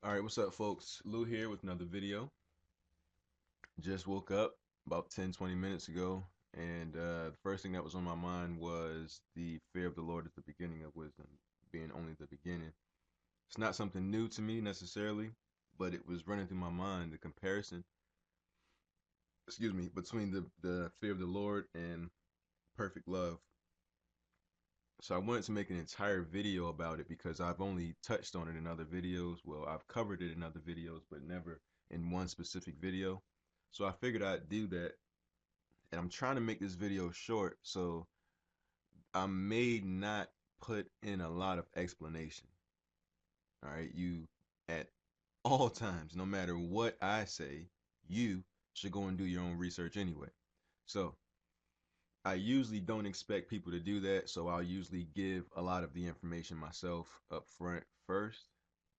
All right, what's up, folks? Lou here with another video. Just woke up about 10, 20 minutes ago, and the first thing that was on my mind was the fear of the Lord is the beginning of wisdom, being only the beginning. It's not something new to me necessarily, but it was running through my mind the comparison, between the fear of the Lord and perfect love. So I wanted to make an entire video about it because I've only touched on it in other videos. Well, I've covered it in other videos, but never in one specific video. So I figured I'd do that. And I'm trying to make this video short, so I may not put in a lot of explanation. All right, you at all times, no matter what I say, you should go and do your own research anyway. So I usually don't expect people to do that, so I'll usually give a lot of the information myself up front first.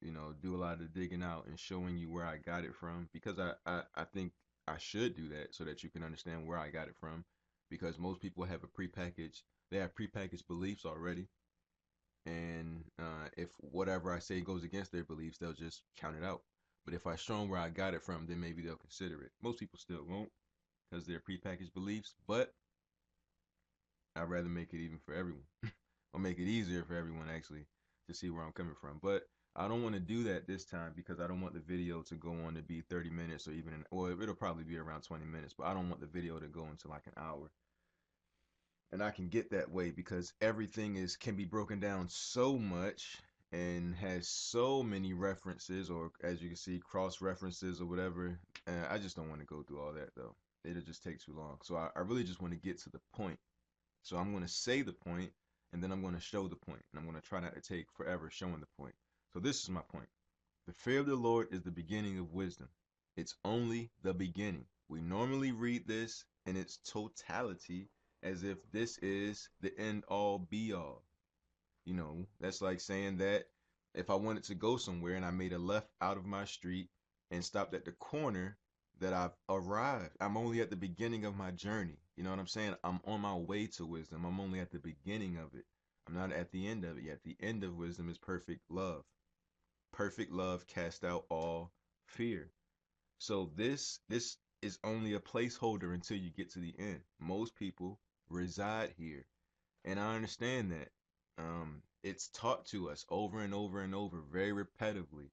Do a lot of the digging out and showing you where I got it from because I think I should do that so that you can understand where I got it from because most people have they have prepackaged beliefs already. And if whatever I say goes against their beliefs, they'll just count it out. But if I show them where I got it from, then maybe they'll consider it. Most people still won't because they're prepackaged beliefs, but I'd rather make it even for everyone, or make it easier for everyone actually to see where I'm coming from. But I don't want to do that this time because I don't want the video to go on to be 30 minutes or even, or it'll probably be around 20 minutes, but I don't want the video to go into like an hour. And I can get that way because everything can be broken down so much and has so many references, or as you can see, cross references or whatever. I just don't want to go through all that though. It'll just take too long. So I really just want to get to the point. So I'm going to say the point and then I'm going to show the point. And I'm going to try not to take forever showing the point. So this is my point. The fear of the Lord is the beginning of wisdom. It's only the beginning. We normally read this in its totality as if this is the end all be all. That's like saying that if I wanted to go somewhere and I made a left out of my street and stopped at the corner, that I've arrived. I'm only at the beginning of my journey. You know what I'm saying? I'm on my way to wisdom. I'm only at the beginning of it. I'm not at the end of it yet. The end of wisdom is perfect love. Perfect love casts out all fear. So this is only a placeholder until you get to the end. Most people reside here, and I understand that. It's taught to us over and over and over, very repetitively,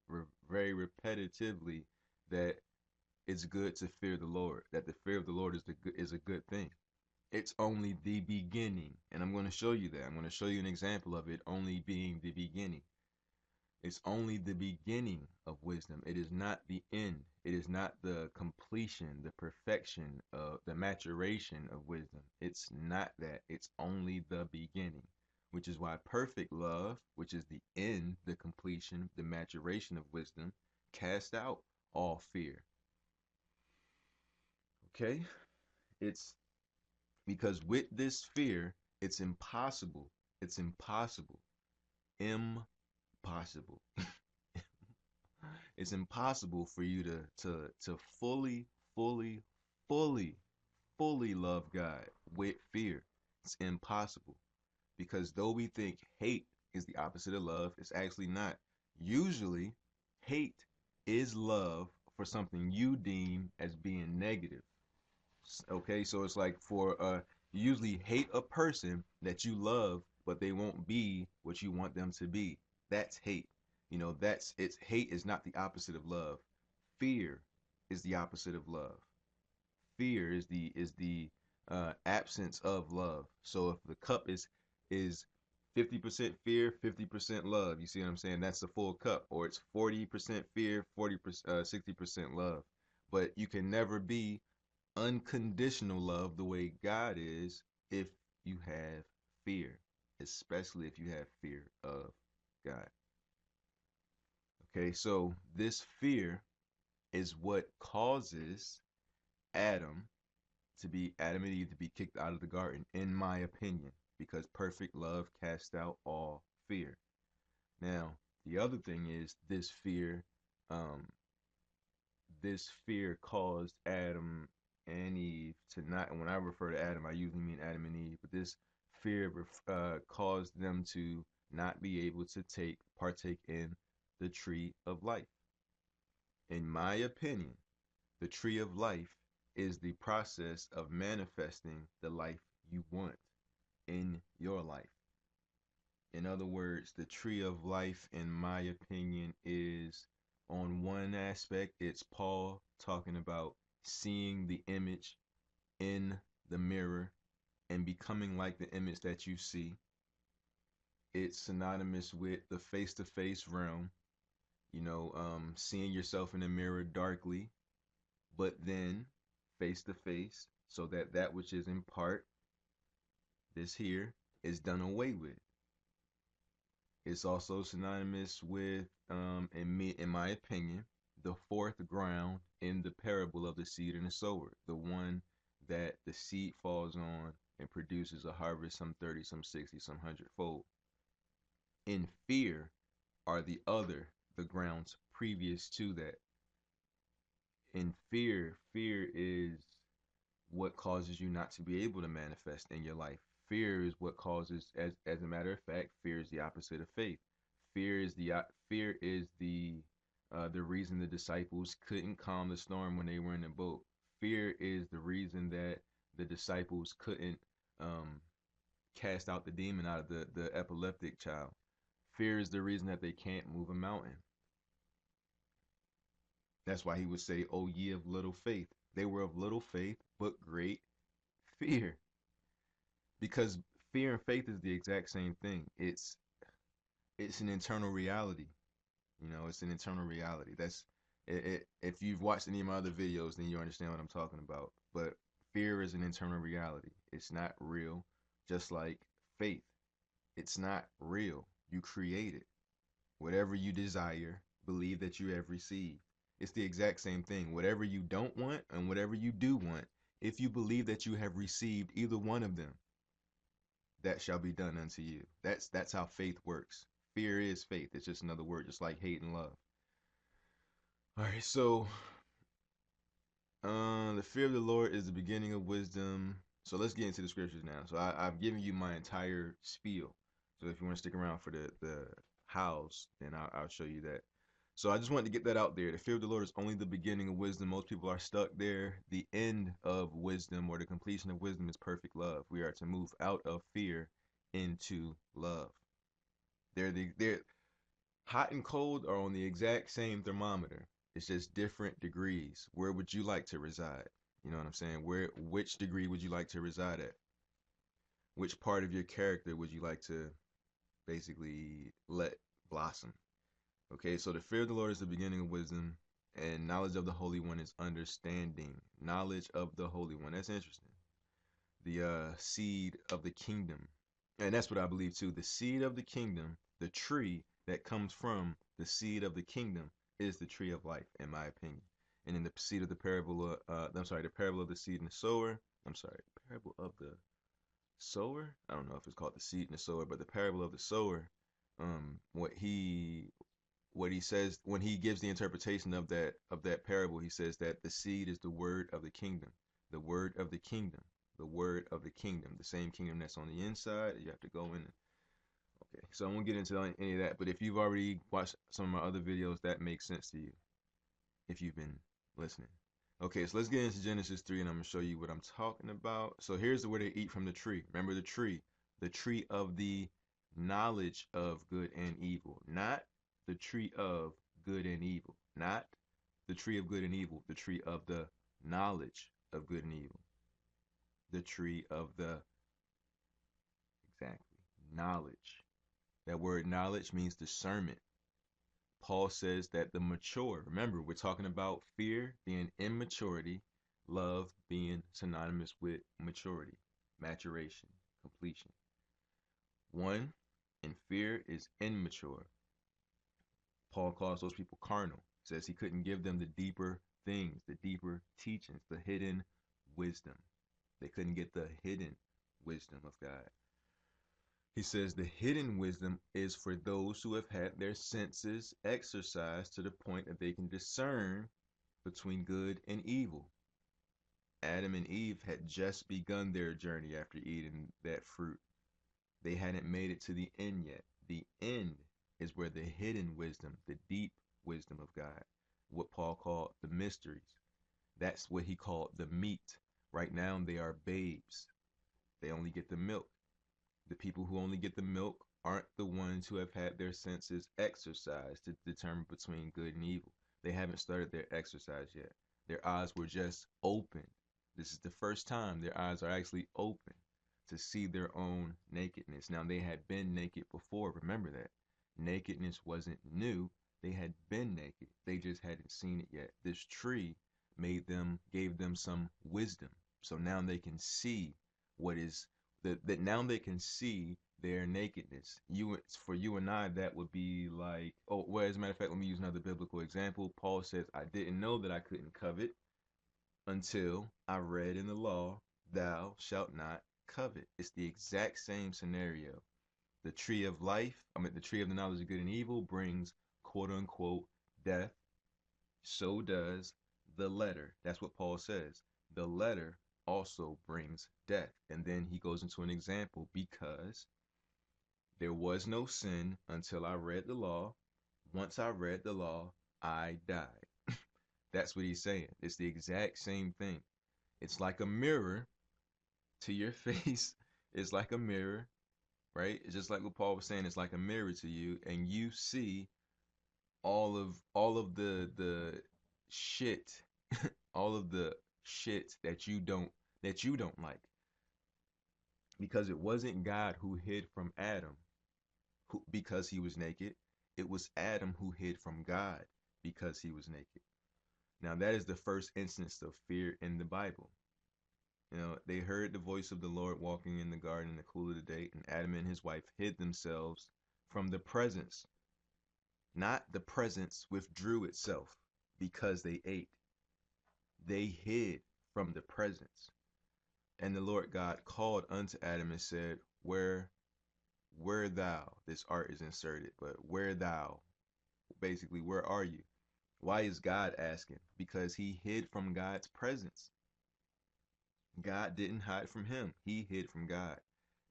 that it's good to fear the Lord. That the fear of the Lord is a good thing. It's only the beginning, and I'm going to show you that. I'm going to show you an example of it only being the beginning. It's only the beginning of wisdom. It is not the end. It is not the completion, the perfection, the maturation of wisdom. It's not that. It's only the beginning, which is why perfect love, which is the end, the completion, the maturation of wisdom, cast out all fear. Okay? It's because with this fear, it's impossible. It's impossible. Impossible. It's impossible for you to fully, fully, fully love God with fear. It's impossible. Because though we think hate is the opposite of love, it's actually not. Usually, hate is love for something you deem as being negative. Okay, so it's like you usually hate a person that you love, but they won't be what you want them to be. That's hate. Hate is not the opposite of love. Fear is the opposite of love. Fear is the absence of love. So if the cup is 50% fear, 50% love, you see what I'm saying? That's the full cup. Or it's 40% fear, 40% 60% love. But you can never be unconditional love the way God is if you have fear, especially if you have fear of God. Okay, so this fear is what causes Adam and Eve to be kicked out of the garden, in my opinion, because perfect love casts out all fear. Now, the other thing is um, this fear caused Adam and Eve to not, and when I refer to Adam, I usually mean Adam and Eve, but this fear caused them to not be able to partake in the tree of life. In my opinion, the tree of life is the process of manifesting the life you want in your life. In other words, the tree of life, in my opinion, is on one aspect, it's Paul talking about seeing the image in the mirror and becoming like the image that you see. It's synonymous with the face to face realm, seeing yourself in the mirror darkly, but then face to face, so that that which is in part, this here, is done away with. It's also synonymous with, in my opinion, the fourth ground in the parable of the seed and the sower, the one that the seed falls on and produces a harvest, some 30, some 60, some 100-fold. In fear are the grounds previous to that. In fear is what causes you not to be able to manifest in your life. Fear is what causes, as a matter of fact, fear is the opposite of faith. Fear is the reason the disciples couldn't calm the storm when they were in the boat. Fear is the reason that the disciples couldn't cast out the demon out of the epileptic child. Fear is the reason that they can't move a mountain. That's why he would say, "O ye of little faith." They were of little faith, but great fear. Because fear and faith is the exact same thing. It's an internal reality. It's an internal reality. That's it. If you've watched any of my other videos, then you understand what I'm talking about. But fear is an internal reality. It's not real. Just like faith, it's not real. You create it. Whatever you desire, believe that you have received. It's the exact same thing. Whatever you don't want and whatever you do want, if you believe that you have received either one of them, that shall be done unto you. That's how faith works. Fear is faith. It's just another word, just like hate and love. All right, so the fear of the Lord is the beginning of wisdom. So let's get into the scriptures now. So I've given you my entire spiel. So if you want to stick around for the hows, then I'll show you that. So I just wanted to get that out there. The fear of the Lord is only the beginning of wisdom. Most people are stuck there. The end of wisdom, or the completion of wisdom, is perfect love. We are to move out of fear into love. They're hot and cold are on the exact same thermometer. It's just different degrees. Where would you like to reside? You know what I'm saying? Which degree would you like to reside at? Which part of your character would you like to basically let blossom? Okay, so the fear of the Lord is the beginning of wisdom, and knowledge of the Holy One is understanding. Knowledge of the Holy One. That's interesting. The seed of the kingdom. And that's what I believe too. The seed of the kingdom, the tree that comes from the seed of the kingdom, is the tree of life, in my opinion. And in the seed of the parable the parable of the seed and the sower. Parable of the sower. I don't know if it's called the seed and the sower, but the parable of the sower. What he says when he gives the interpretation of that parable, he says that the seed is the word of the kingdom, the word of the kingdom, the word of the kingdom, the same kingdom that's on the inside. You have to go in. Okay, so I won't get into any of that, but if you've already watched some of my other videos, that makes sense to you if you've been listening. Okay, so let's get into Genesis 3, and I'm going to show you what I'm talking about. So here's where they eat from the tree. Remember the tree of the knowledge of good and evil, not the tree of good and evil, not the tree of good and evil, the tree of the knowledge of good and evil, the tree of the, exactly, knowledge. That word knowledge means discernment. Paul says that the mature, remember, we're talking about fear being immaturity, love being synonymous with maturity, maturation, completion. One in fear is immature. Paul calls those people carnal. Says he couldn't give them the deeper things, the deeper teachings, the hidden wisdom. They couldn't get the hidden wisdom of God. He says the hidden wisdom is for those who have had their senses exercised to the point that they can discern between good and evil. Adam and Eve had just begun their journey after eating that fruit. They hadn't made it to the end yet. The end is where the hidden wisdom, the deep wisdom of God, what Paul called the mysteries. That's what he called the meat. Right now, they are babes. They only get the milk. The people who only get the milk aren't the ones who have had their senses exercised to determine between good and evil. They haven't started their exercise yet. Their eyes were just open. This is the first time their eyes are actually open to see their own nakedness. Now, they had been naked before. Remember that. Nakedness wasn't new. They had been naked. They just hadn't seen it yet. This tree gave them some wisdom. So now they can see what is that now they can see their nakedness. For you and I, that would be like, oh, well, as a matter of fact, let me use another biblical example. Paul says, I didn't know that I couldn't covet until I read in the law, thou shalt not covet. It's the exact same scenario. The tree of life, the tree of the knowledge of good and evil brings quote unquote death. So does the letter. That's what Paul says. The letter also brings death. And then he goes into an example, because there was no sin until I read the law. Once I read the law, I died. That's what he's saying. It's the exact same thing. It's like a mirror to your face. It's like a mirror, right? It's just like what Paul was saying. It's like a mirror to you, and you see all of the shit, all of the shit that you don't like, because it wasn't God who hid from Adam because he was naked. It was Adam who hid from God because he was naked. Now, that is the first instance of fear in the Bible. They heard the voice of the Lord walking in the garden in the cool of the day, and Adam and his wife hid themselves from the presence. Not the presence withdrew itself because they ate. They hid from the presence. And the Lord God called unto Adam and said, Where thou? This art is inserted, but where thou? Basically, where are you? Why is God asking? Because he hid from God's presence. God didn't hide from him. He hid from God.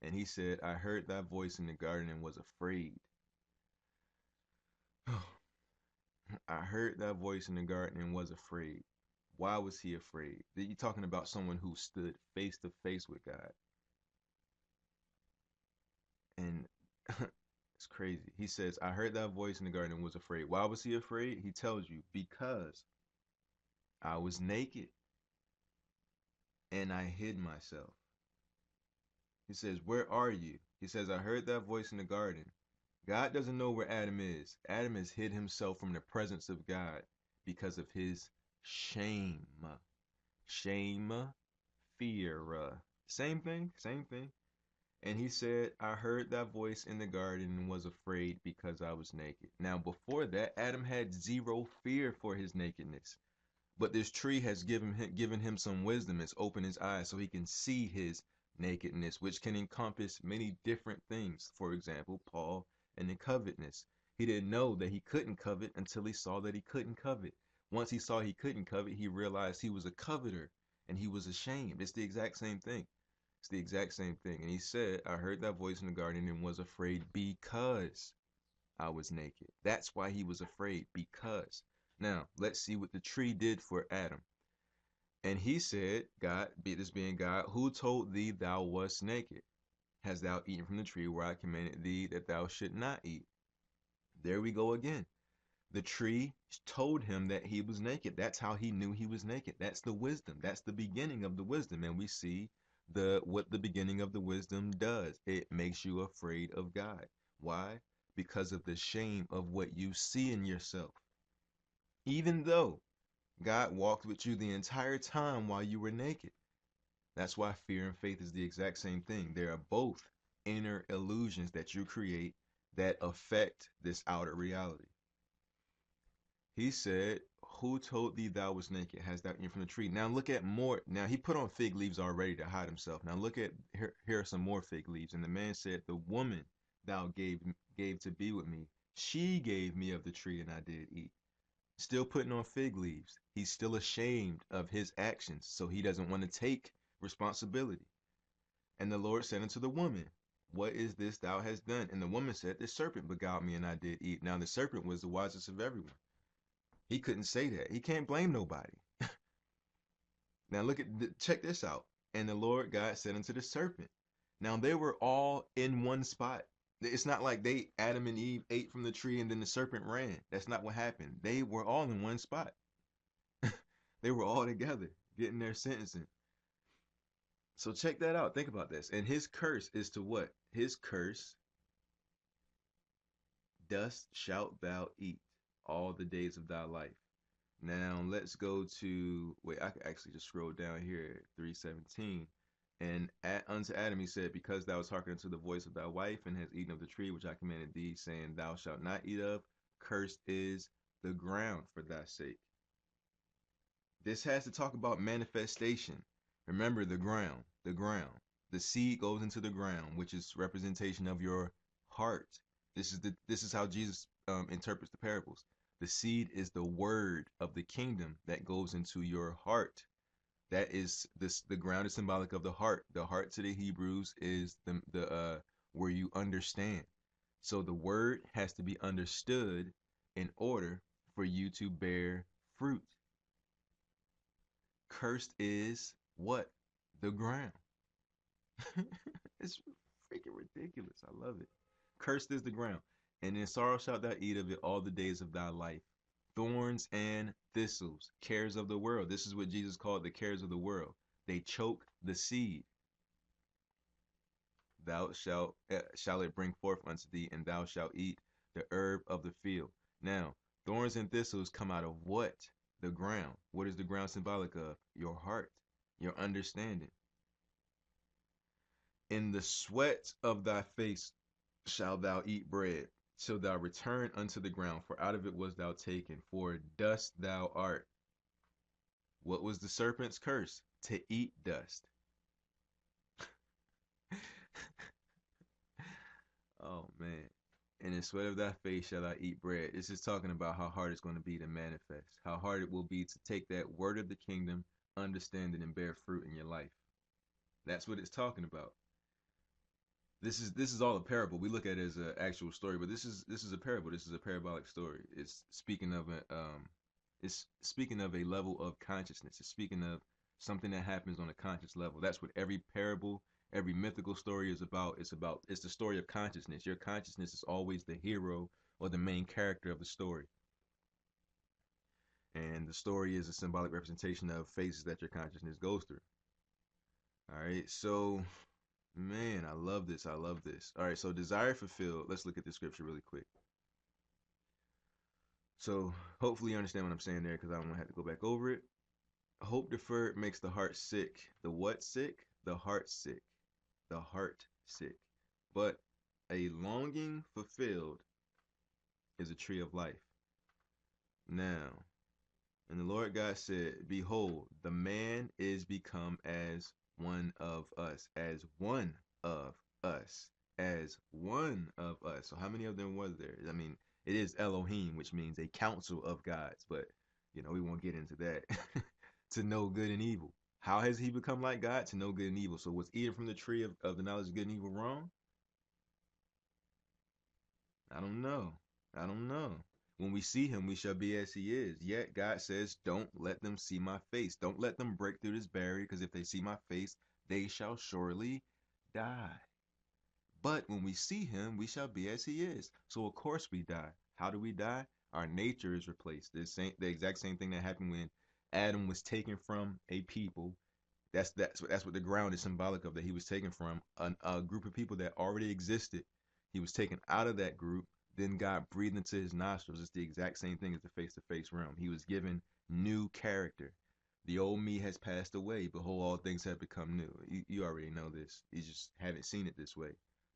And he said, I heard thy voice in the garden and was afraid. I heard thy voice in the garden and was afraid. Why was he afraid? You're talking about someone who stood face to face with God. And it's crazy. He says, I heard thy voice in the garden and was afraid. Why was he afraid? He tells you, because I was naked and I hid myself. He says, where are you? He says, I heard that voice in the garden. God doesn't know where Adam is. Adam has hid himself from the presence of God because of his shame. Shame, fear. Same thing, same thing. And he said, I heard that voice in the garden and was afraid because I was naked. Now, before that, Adam had zero fear for his nakedness. But this tree has given him some wisdom. It's opened his eyes so he can see his nakedness, which can encompass many different things. For example, Paul and the covetousness. He didn't know that he couldn't covet until he saw that he couldn't covet. Once he saw he couldn't covet, he realized he was a coveter and he was ashamed. It's the exact same thing. It's the exact same thing. And he said, I heard that voice in the garden and was afraid because I was naked. That's why he was afraid, because. Now, let's see what the tree did for Adam. And he said, God, this being God, who told thee thou wast naked? Hast thou eaten from the tree where I commanded thee that thou should not eat? There we go again. The tree told him that he was naked. That's how he knew he was naked. That's the wisdom. That's the beginning of the wisdom. And we see what the beginning of the wisdom does. It makes you afraid of God. Why? Because of the shame of what you see in yourself. Even though God walked with you the entire time while you were naked. That's why fear and faith is the exact same thing. They are both inner illusions that you create that affect this outer reality. He said, who told thee thou was naked? Hast thou eaten from the tree? Now look at more. Now he put on fig leaves already to hide himself. Now look at, here are some more fig leaves. And the man said, the woman thou gave to be with me, she gave me of the tree and I did eat. Still putting on fig leaves. He's still ashamed of his actions, so he doesn't want to take responsibility. And the Lord said unto the woman, what is this thou hast done? And the woman said, the serpent beguiled me and I did eat. Now the serpent was the wisest of everyone. He couldn't say that. He can't blame nobody. Now look at check this out. And the Lord God said unto the serpent. Now they were all in one spot. It's not like Adam and Eve ate from the tree and then the serpent ran. That's not what happened. They were all in one spot. They were all together getting their sentencing. So check that out. Think about this. And his curse is to what? His curse, dust shalt thou eat all the days of thy life. Now let's go to, wait, I could actually just scroll down here, 3:17. And unto Adam he said, because thou hast hearkened unto the voice of thy wife, and hast eaten of the tree which I commanded thee, saying, thou shalt not eat of, cursed is the ground for thy sake. This has to talk about manifestation. Remember the ground, the ground. The seed goes into the ground, which is representation of your heart. This is how Jesus interprets the parables. The seed is the word of the kingdom that goes into your heart. That is the ground is symbolic of the heart. The heart to the Hebrews is the where you understand. So the word has to be understood in order for you to bear fruit. Cursed is what? The ground. It's freaking ridiculous. I love it. Cursed is the ground. And in sorrow shalt thou eat of it all the days of thy life. Thorns and thistles, cares of the world. This is what Jesus called the cares of the world. They choke the seed. Thou shalt shall it bring forth unto thee, and thou shalt eat the herb of the field. Now, thorns and thistles come out of what? The ground. What is the ground symbolic of? Your heart, your understanding. In the sweat of thy face shalt thou eat bread, till thou return unto the ground, for out of it was thou taken, for dust thou art. What was the serpent's curse? To eat dust. Oh man. In the sweat of thy face shall I eat bread. This is talking about how hard it's going to be to manifest, how hard it will be to take that word of the kingdom, understand it, and bear fruit in your life. That's what it's talking about. This is all a parable. We look at it as an actual story, but this is a parable. This is a parabolic story. It's speaking of a level of consciousness. It's speaking of something that happens on a conscious level. That's what every parable, every mythical story is about. It's the story of consciousness. Your consciousness is always the hero or the main character of the story. And the story is a symbolic representation of phases that your consciousness goes through. All right, so man, I love this. I love this. All right, so desire fulfilled. Let's look at the scripture really quick. So hopefully you understand what I'm saying there, because I don't want to have to go back over it. Hope deferred makes the heart sick. The what sick? The heart sick. The heart sick. But a longing fulfilled is a tree of life. Now, and the Lord God said, behold, the man is become as one of us, as one of us, as one of us. So how many of them was there? I mean, it is Elohim, which means a council of gods, but we won't get into that. To know good and evil. How has he become like God? To know good and evil. So was eating from the tree of the knowledge of good and evil wrong? I don't know. I don't know. When we see him, we shall be as he is. Yet God says, don't let them see my face. Don't let them break through this barrier, because if they see my face, they shall surely die. But when we see him, we shall be as he is. So of course we die. How do we die? Our nature is replaced. The exact same thing that happened when Adam was taken from a people. That's what the ground is symbolic of, that he was taken from a group of people that already existed. He was taken out of that group. Then God breathed into his nostrils. It's the exact same thing as the face-to-face realm. He was given new character. The old me has passed away. Behold, all things have become new. You already know this. You just haven't seen it this way.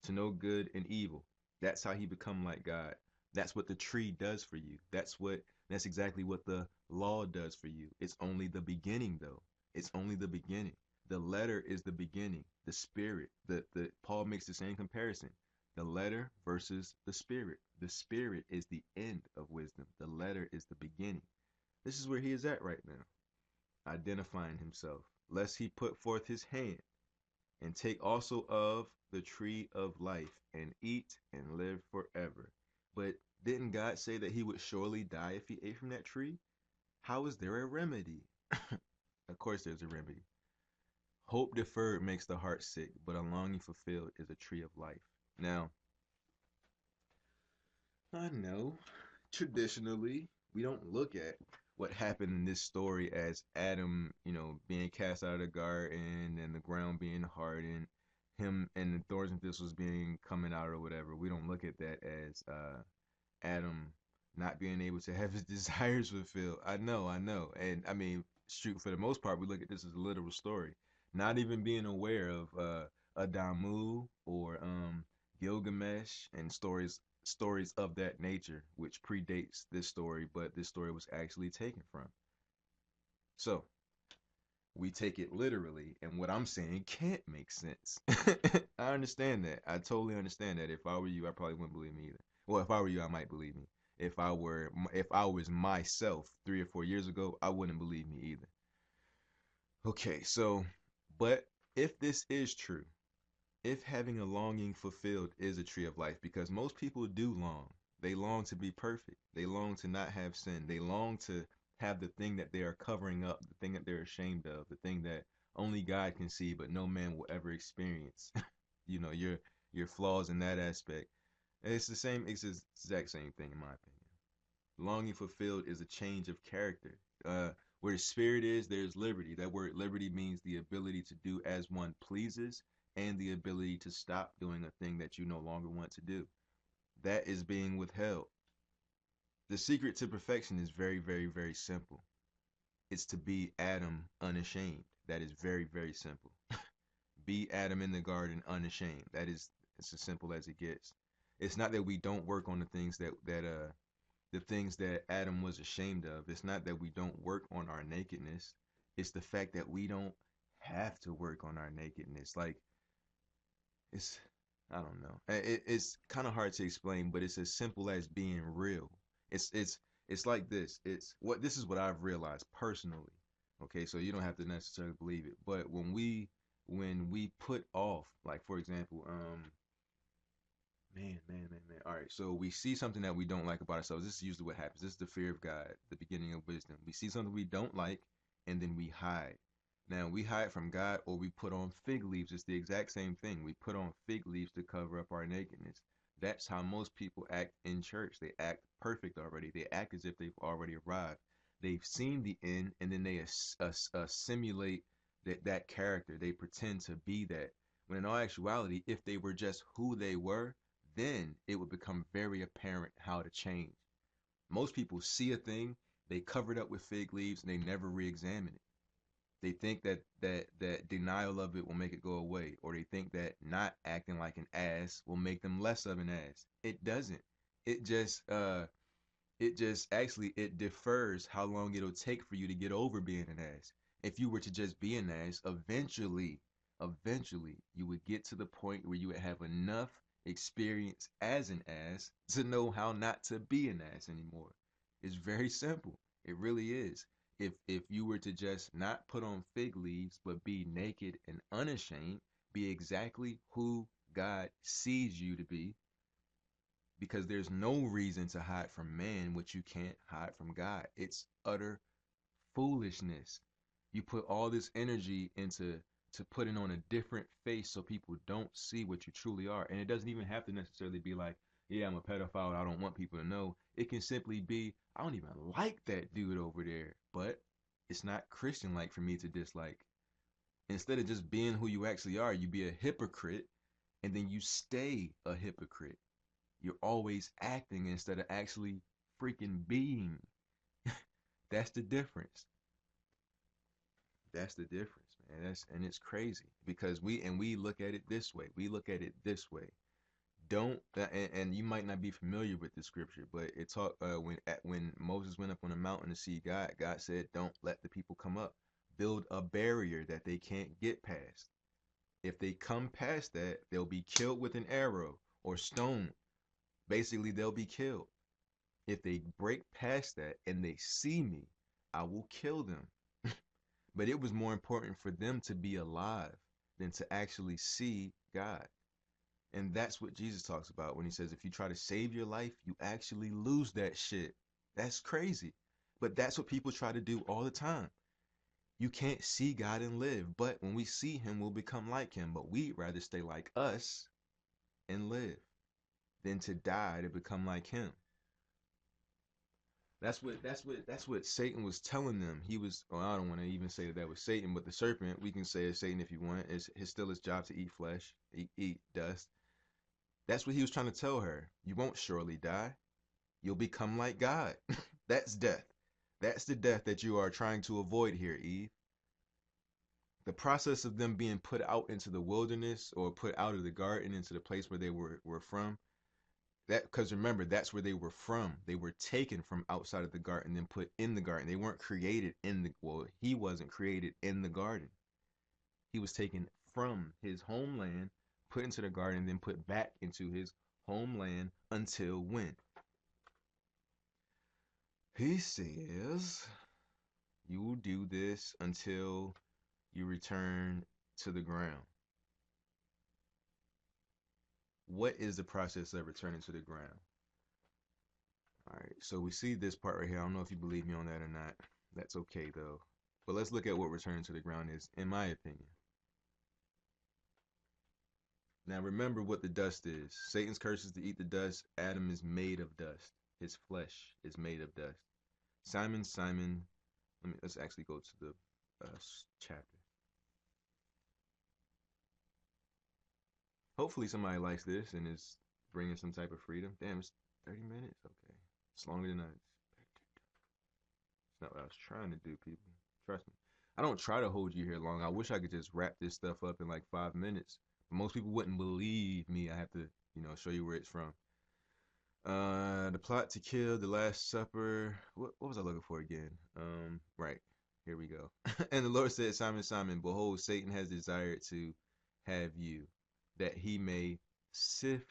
To know good and evil. That's how he become like God. That's what the tree does for you. That's exactly what the law does for you. It's only the beginning, though. It's only the beginning. The letter is the beginning. The spirit. The Paul makes the same comparison. The letter versus the spirit. The spirit is the end of wisdom. The letter is the beginning. This is where he is at right now, identifying himself, lest he put forth his hand and take also of the tree of life and eat and live forever. But Didn't God say that he would surely die if he ate from that tree? How is there a remedy? Of course, there's a remedy. Hope deferred makes the heart sick, but a longing fulfilled is a tree of life. Now, I know traditionally we don't look at what happened in this story as Adam, being cast out of the garden and the ground being hardened, him and the thorns and thistles being coming out or whatever. We don't look at that as Adam not being able to have his desires fulfilled. I know. And I mean, shoot, for the most part, we look at this as a literal story. Not even being aware of Adamu or Gilgamesh and stories of that nature, which predates this story, but this story was actually taken from. So we take it literally, and what I'm saying can't make sense. I understand that. I totally understand that. If I were you, I probably wouldn't believe me either. Well, if I were you, I might believe me. If I was myself 3 or 4 years ago, I wouldn't believe me either. Okay, so, but if this is true, if having a longing fulfilled is a tree of life, because most people do long. They long to be perfect. They long to not have sin. They long to have the thing that they are covering up, the thing that they're ashamed of, the thing that only God can see, but no man will ever experience. Your flaws in that aspect. And it's the same. It's the exact same thing in my opinion. Longing fulfilled is a change of character. Where the spirit is, there's liberty. That word liberty means the ability to do as one pleases and the ability to stop doing a thing that you no longer want to do. That is being withheld. The secret to perfection is very, very, very simple. It's to be Adam unashamed. That is very, very simple. Be Adam in the garden unashamed. It's as simple as it gets. It's not that we don't work on the things that Adam was ashamed of. It's not that we don't work on our nakedness. It's the fact that we don't have to work on our nakedness. Like it's I don't know. It's kind of hard to explain, but it's as simple as being real. It's like this. This is what I've realized personally. Okay, so you don't have to necessarily believe it, but when we put off, like for example, man. All right, so we see something that we don't like about ourselves. This is usually what happens. This is the fear of God, the beginning of wisdom. We see something we don't like, and then we hide. Now, we hide from God or we put on fig leaves. It's the exact same thing. We put on fig leaves to cover up our nakedness. That's how most people act in church. They act perfect already. They act as if they've already arrived. They've seen the end, and then they simulate that character. They pretend to be that. When in all actuality, if they were just who they were, then it would become very apparent how to change. Most people see a thing, they cover it up with fig leaves, and they never re-examine it. They think that denial of it will make it go away, or they think that not acting like an ass will make them less of an ass. It doesn't. It just actually it defers how long it'll take for you to get over being an ass. If you were to just be an ass, eventually you would get to the point where you would have enough experience as an ass to know how not to be an ass anymore. It's very simple. It really is. If you were to just not put on fig leaves but be naked and unashamed, be exactly who God sees you to be, because there's no reason to hide from man what you can't hide from God. It's utter foolishness. You put all this energy into to putting on a different face so people don't see what you truly are. And it doesn't even have to necessarily be like, yeah, I'm a pedophile. I don't want people to know. It can simply be, I don't even like that dude over there, but it's not Christian like for me to dislike. Instead of just being who you actually are, you be a hypocrite and then you stay a hypocrite. You're always acting instead of actually freaking being. That's the difference. That's the difference, man. And it's crazy because we look at it this way. We look at it this way. Don't and you might not be familiar with the scripture, but it talk when Moses went up on the mountain to see God. God said, "Don't let the people come up. Build a barrier that they can't get past. If they come past that, they'll be killed with an arrow or stoned. Basically, they'll be killed. If they break past that and they see me, I will kill them." But it was more important for them to be alive than to actually see God. And that's what Jesus talks about when he says, if you try to save your life, you actually lose that shit. That's crazy. But that's what people try to do all the time. You can't see God and live, but when we see him, we'll become like him. But we'd rather stay like us and live than to die to become like him. That's what Satan was telling them. He was, well, I don't want to even say that was Satan, but the serpent, we can say it's Satan if you want. It's still his job to eat flesh, eat dust. That's what he was trying to tell her. You won't surely die. You'll become like God. That's death. That's the death that you are trying to avoid here, Eve. The process of them being put out into the wilderness or put out of the garden into the place where they were from, that, because remember, that's where they were from. They were taken from outside of the garden and put in the garden. They weren't created in the, well, he wasn't created in the garden. He was taken from his homeland, put into the garden, then put back into his homeland until when? He says, you will do this until you return to the ground. What is the process of returning to the ground? All right, so we see this part right here. I don't know if you believe me on that or not. That's okay, though. But let's look at what returning to the ground is, in my opinion. Now, remember what the dust is. Satan's curse is to eat the dust. Adam is made of dust. His flesh is made of dust. Simon, Simon, let's actually go to the chapter. Hopefully somebody likes this and is bringing some type of freedom. Damn, it's 30 minutes? Okay. It's longer than I expected. It's not what I was trying to do, people. Trust me. I don't try to hold you here long. I wish I could just wrap this stuff up in like 5 minutes. But most people wouldn't believe me. I have to, show you where it's from. The plot to kill, the Last Supper. What was I looking for again? Right. Here we go. And the Lord said, Simon, Simon, behold, Satan has desired to have you, that he may sift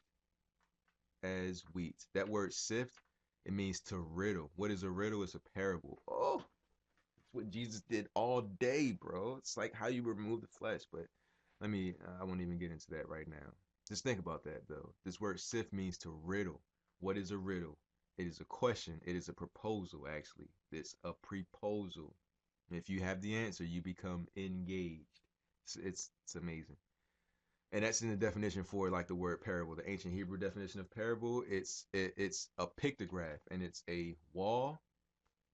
as wheat. That word sift, it means to riddle. What is a riddle? It's a parable. Oh, that's what Jesus did all day, bro. It's like how you remove the flesh. But I won't even get into that right now. Just think about that, though. This word sift means to riddle. What is a riddle? It is a question. It is a proposal, actually. It's a proposal. If you have the answer, you become engaged. It's amazing. And that's in the definition for like the word parable. The ancient Hebrew definition of parable, it's a pictograph, and it's a wall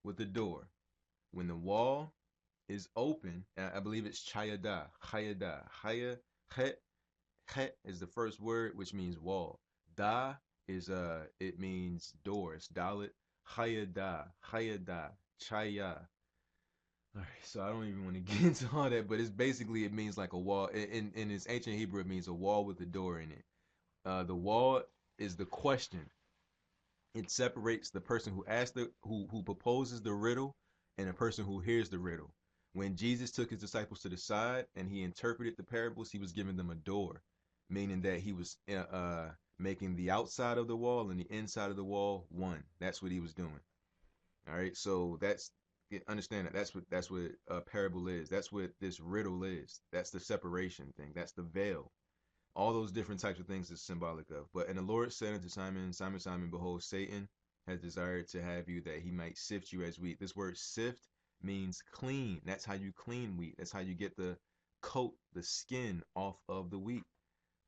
with a door. When the wall is open, I believe it's chayada, chayada, chaya, chet, chet is the first word, which means wall. Da is it means door. It's dalit, chayada, chayada, chaya. All right, so I don't even want to get into all that, but it's basically, it means like a wall. In its ancient Hebrew, it means a wall with a door in it. The wall is the question. It separates the person who asks who proposes the riddle and the person who hears the riddle. When Jesus took his disciples to the side and he interpreted the parables, he was giving them a door, meaning that he was making the outside of the wall and the inside of the wall one. That's what he was doing. All right, so understand that that's what a parable is. That's what this riddle is. That's the separation thing. That's the veil. All those different types of things is symbolic of. But and the Lord said unto Simon, Simon, Simon, behold, Satan has desired to have you, that he might sift you as wheat. This word sift means clean. That's how you clean wheat. That's how you get the coat, the skin off of the wheat.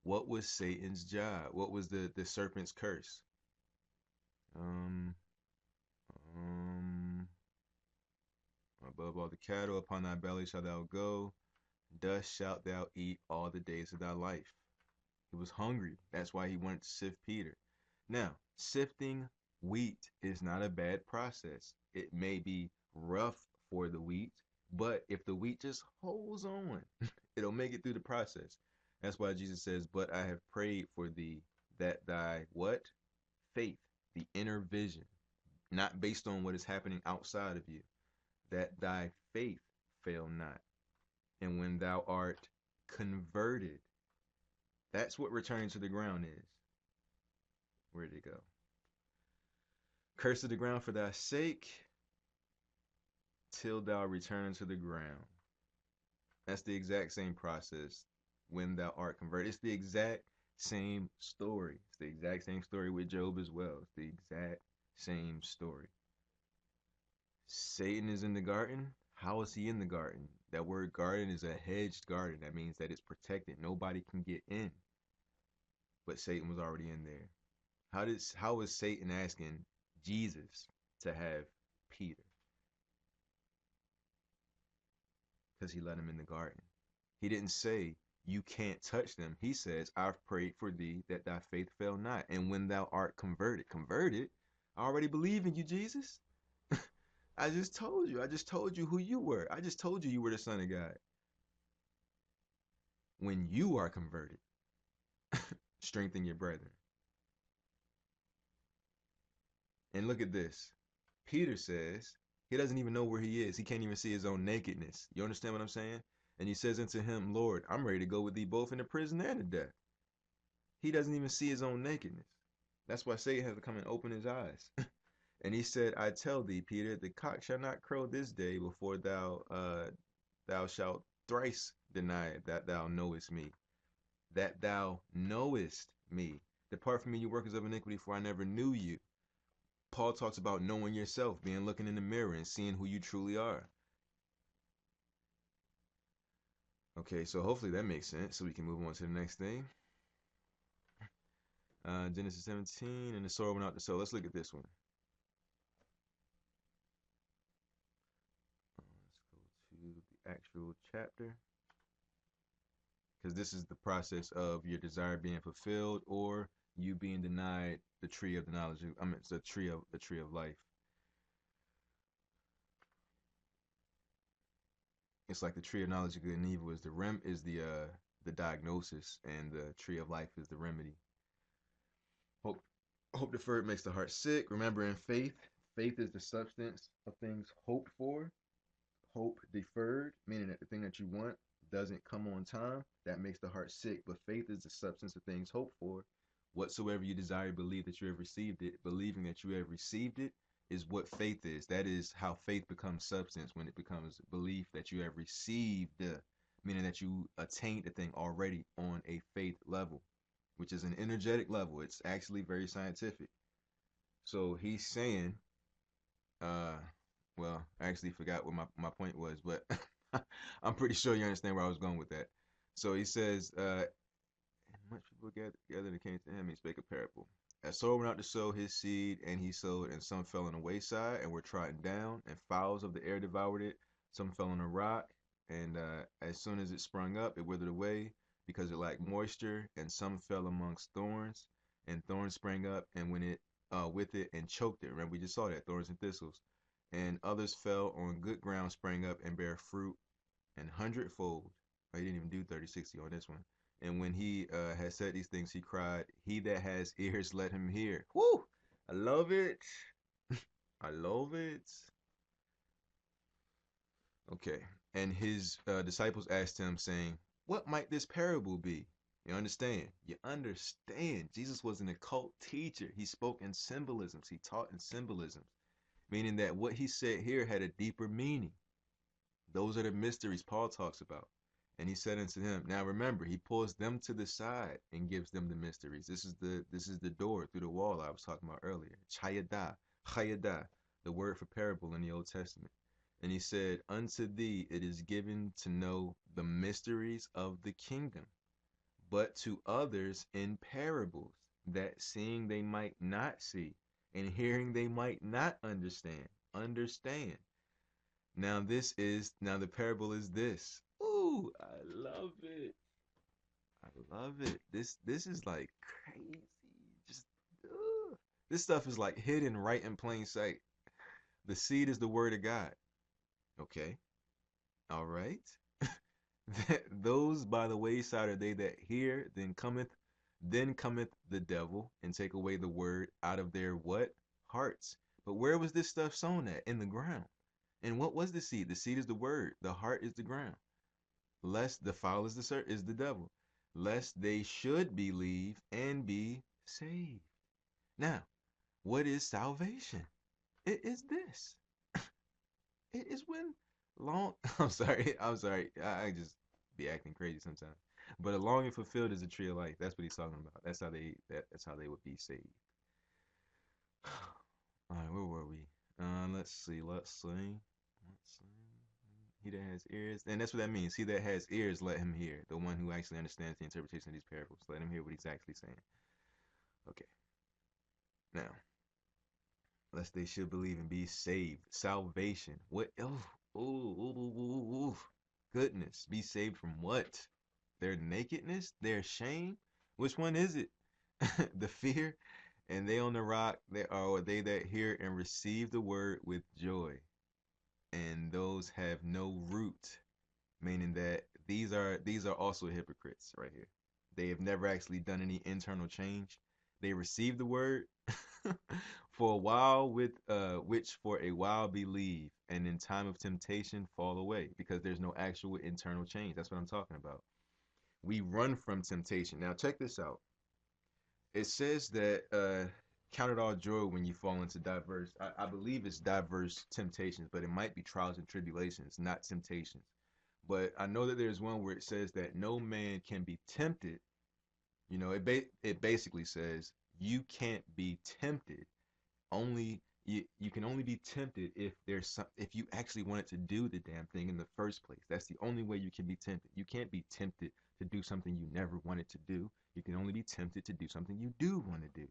What was Satan's job? What was the serpent's curse? Above all the cattle upon thy belly shalt thou go, dust shalt thou eat all the days of thy life. He was hungry. That's why he wanted to sift Peter. Now, sifting wheat is not a bad process. It may be rough for the wheat, but if the wheat just holds on, it'll make it through the process. That's why Jesus says, but I have prayed for thee, that thy what? Faith, the inner vision, not based on what is happening outside of you, that thy faith fail not. And when thou art converted, that's what returning to the ground is. Where'd it go? Curse to the ground for thy sake, till thou return to the ground. That's the exact same process when thou art converted. It's the exact same story. It's the exact same story with Job as well. It's the exact same story. Satan is in the garden. How is he in the garden? That word garden is a hedged garden. That means that it's protected. Nobody can get in. But Satan was already in there. How is Satan asking Jesus to have Peter? Because he let him in the garden. He didn't say, you can't touch them. He says, I've prayed for thee that thy faith fail not. And when thou art converted, I already believe in you, Jesus. I just told you. I just told you who you were. I just told you you were the Son of God. When you are converted, strengthen your brethren. And look at this. Peter says he doesn't even know where he is. He can't even see his own nakedness. You understand what I'm saying? And he says unto him, Lord, I'm ready to go with thee both into prison and to death. He doesn't even see his own nakedness. That's why Satan has to come and open his eyes. And he said, I tell thee, Peter, the cock shall not crow this day before thou shalt thrice deny that thou knowest me. That thou knowest me. Depart from me, you workers of iniquity, for I never knew you. Paul talks about knowing yourself, being looking in the mirror and seeing who you truly are. Okay, so hopefully that makes sense, so we can move on to the next thing. Genesis 17, and the sower went out to sow. Let's look at this one. Let's go to the actual chapter, because this is the process of your desire being fulfilled or you being denied the tree of the knowledge of, it's the tree of life. It's like the tree of knowledge of good and evil is the diagnosis, and the tree of life is the remedy. Hope deferred makes the heart sick. Remember, in faith is the substance of things hoped for. Hope deferred, meaning that the thing that you want doesn't come on time, that makes the heart sick. But faith is the substance of things hoped for. Whatsoever you desire, believe that you have received it. Believing that you have received it is what faith is. That is how faith becomes substance, when it becomes belief that you have received, meaning that you attained the thing already on a faith level, which is an energetic level. It's actually very scientific. So he's saying, well, I actually forgot what my point was, but I'm pretty sure you understand where I was going with that. So he says, much people gathered and came to him, and he spake a parable. As sower went out to sow his seed, and he sowed, and some fell on the wayside, and were trodden down, and fowls of the air devoured it. Some fell on a rock, and as soon as it sprung up, it withered away, because it lacked moisture. And some fell amongst thorns, and thorns sprang up, and when it with it, and choked it. Remember, we just saw that, thorns and thistles. And others fell on good ground, sprang up, and bare fruit, and hundredfold. He didn't even do 30-60 on this one. And when he had said these things, he cried, he that has ears, let him hear. Woo! I love it. I love it. Okay. And his disciples asked him, saying, what might this parable be? You understand? You understand. Jesus was an occult teacher. He spoke in symbolisms. He taught in symbolisms, meaning that what he said here had a deeper meaning. Those are the mysteries Paul talks about. And he said unto him, now remember, he pulls them to the side and gives them the mysteries. This is the door through the wall I was talking about earlier. Chayadah, the word for parable in the Old Testament. And he said, unto thee it is given to know the mysteries of the kingdom, but to others in parables, that seeing they might not see, and hearing they might not understand. Now the parable is this. Ooh, I love it. I love it. This is like crazy. Just this stuff is like hidden right in plain sight. The seed is the word of God. Okay. All right. Those by the wayside are they that hear, then cometh the devil and take away the word out of their what? Hearts. But where was this stuff sown at? In the ground. And what was the seed? The seed is the word. The heart is the ground. Lest the fowl is the devil. Lest they should believe and be saved. Now, what is salvation? It is this. It is when I'm sorry. I just be acting crazy sometimes. But a longing fulfilled is a tree of life. That's what he's talking about. That's how they would be saved. All right, where were we? Let's see. Let's see. Let's see. He that has ears, and that's what that means. He that has ears, let him hear. The one who actually understands the interpretation of these parables, let him hear what he's actually saying. Okay. Now, lest they should believe and be saved. Salvation. What? Oh, oh, goodness. Be saved from what? Their nakedness? Their shame? Which one is it? The fear? And they on the rock, they are they that hear and receive the word with joy. And those have no root, meaning that these are also hypocrites right here. They have never actually done any internal change. They receive the word for a while, with which for a while believe, and in time of temptation fall away, because there's no actual internal change. That's what I'm talking about. We run from temptation. Now check this out. It says that count it all joy when you fall into diverse, I believe it's diverse temptations, but it might be trials and tribulations, not temptations. But I know that there's one where it says that no man can be tempted. It basically says you can't be tempted. Only you can only be tempted if if you actually wanted to do the damn thing in the first place. That's the only way you can be tempted. You can't be tempted to do something you never wanted to do. You can only be tempted to do something you do want to do.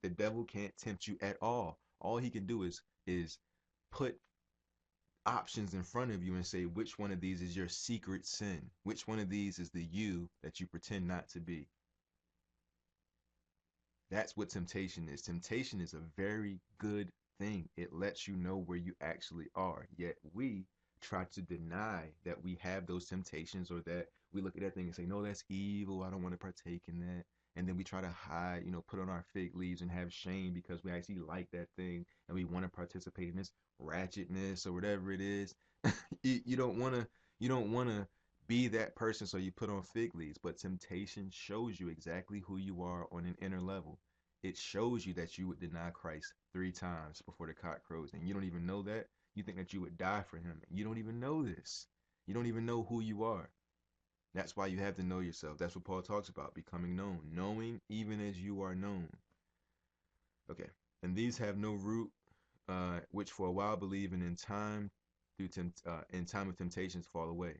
The devil can't tempt you at all. All he can do is put options in front of you and say which one of these is your secret sin. Which one of these is the you that you pretend not to be. That's what temptation is. Temptation is a very good thing. It lets you know where you actually are. Yet we try to deny that we have those temptations, or that we look at that thing and say, no, that's evil. I don't want to partake in that. And then we try to hide, put on our fig leaves and have shame because we actually like that thing and we want to participate in this ratchetness or whatever it is. You don't want to, be that person, so you put on fig leaves. But temptation shows you exactly who you are on an inner level. It shows you that you would deny Christ 3 times before the cock crows, and you don't even know that. You think that you would die for him. You don't even know this. You don't even know who you are. That's why you have to know yourself. That's what Paul talks about, becoming known, knowing even as you are known. Okay, and these have no root, which for a while believe, and in time of temptations fall away.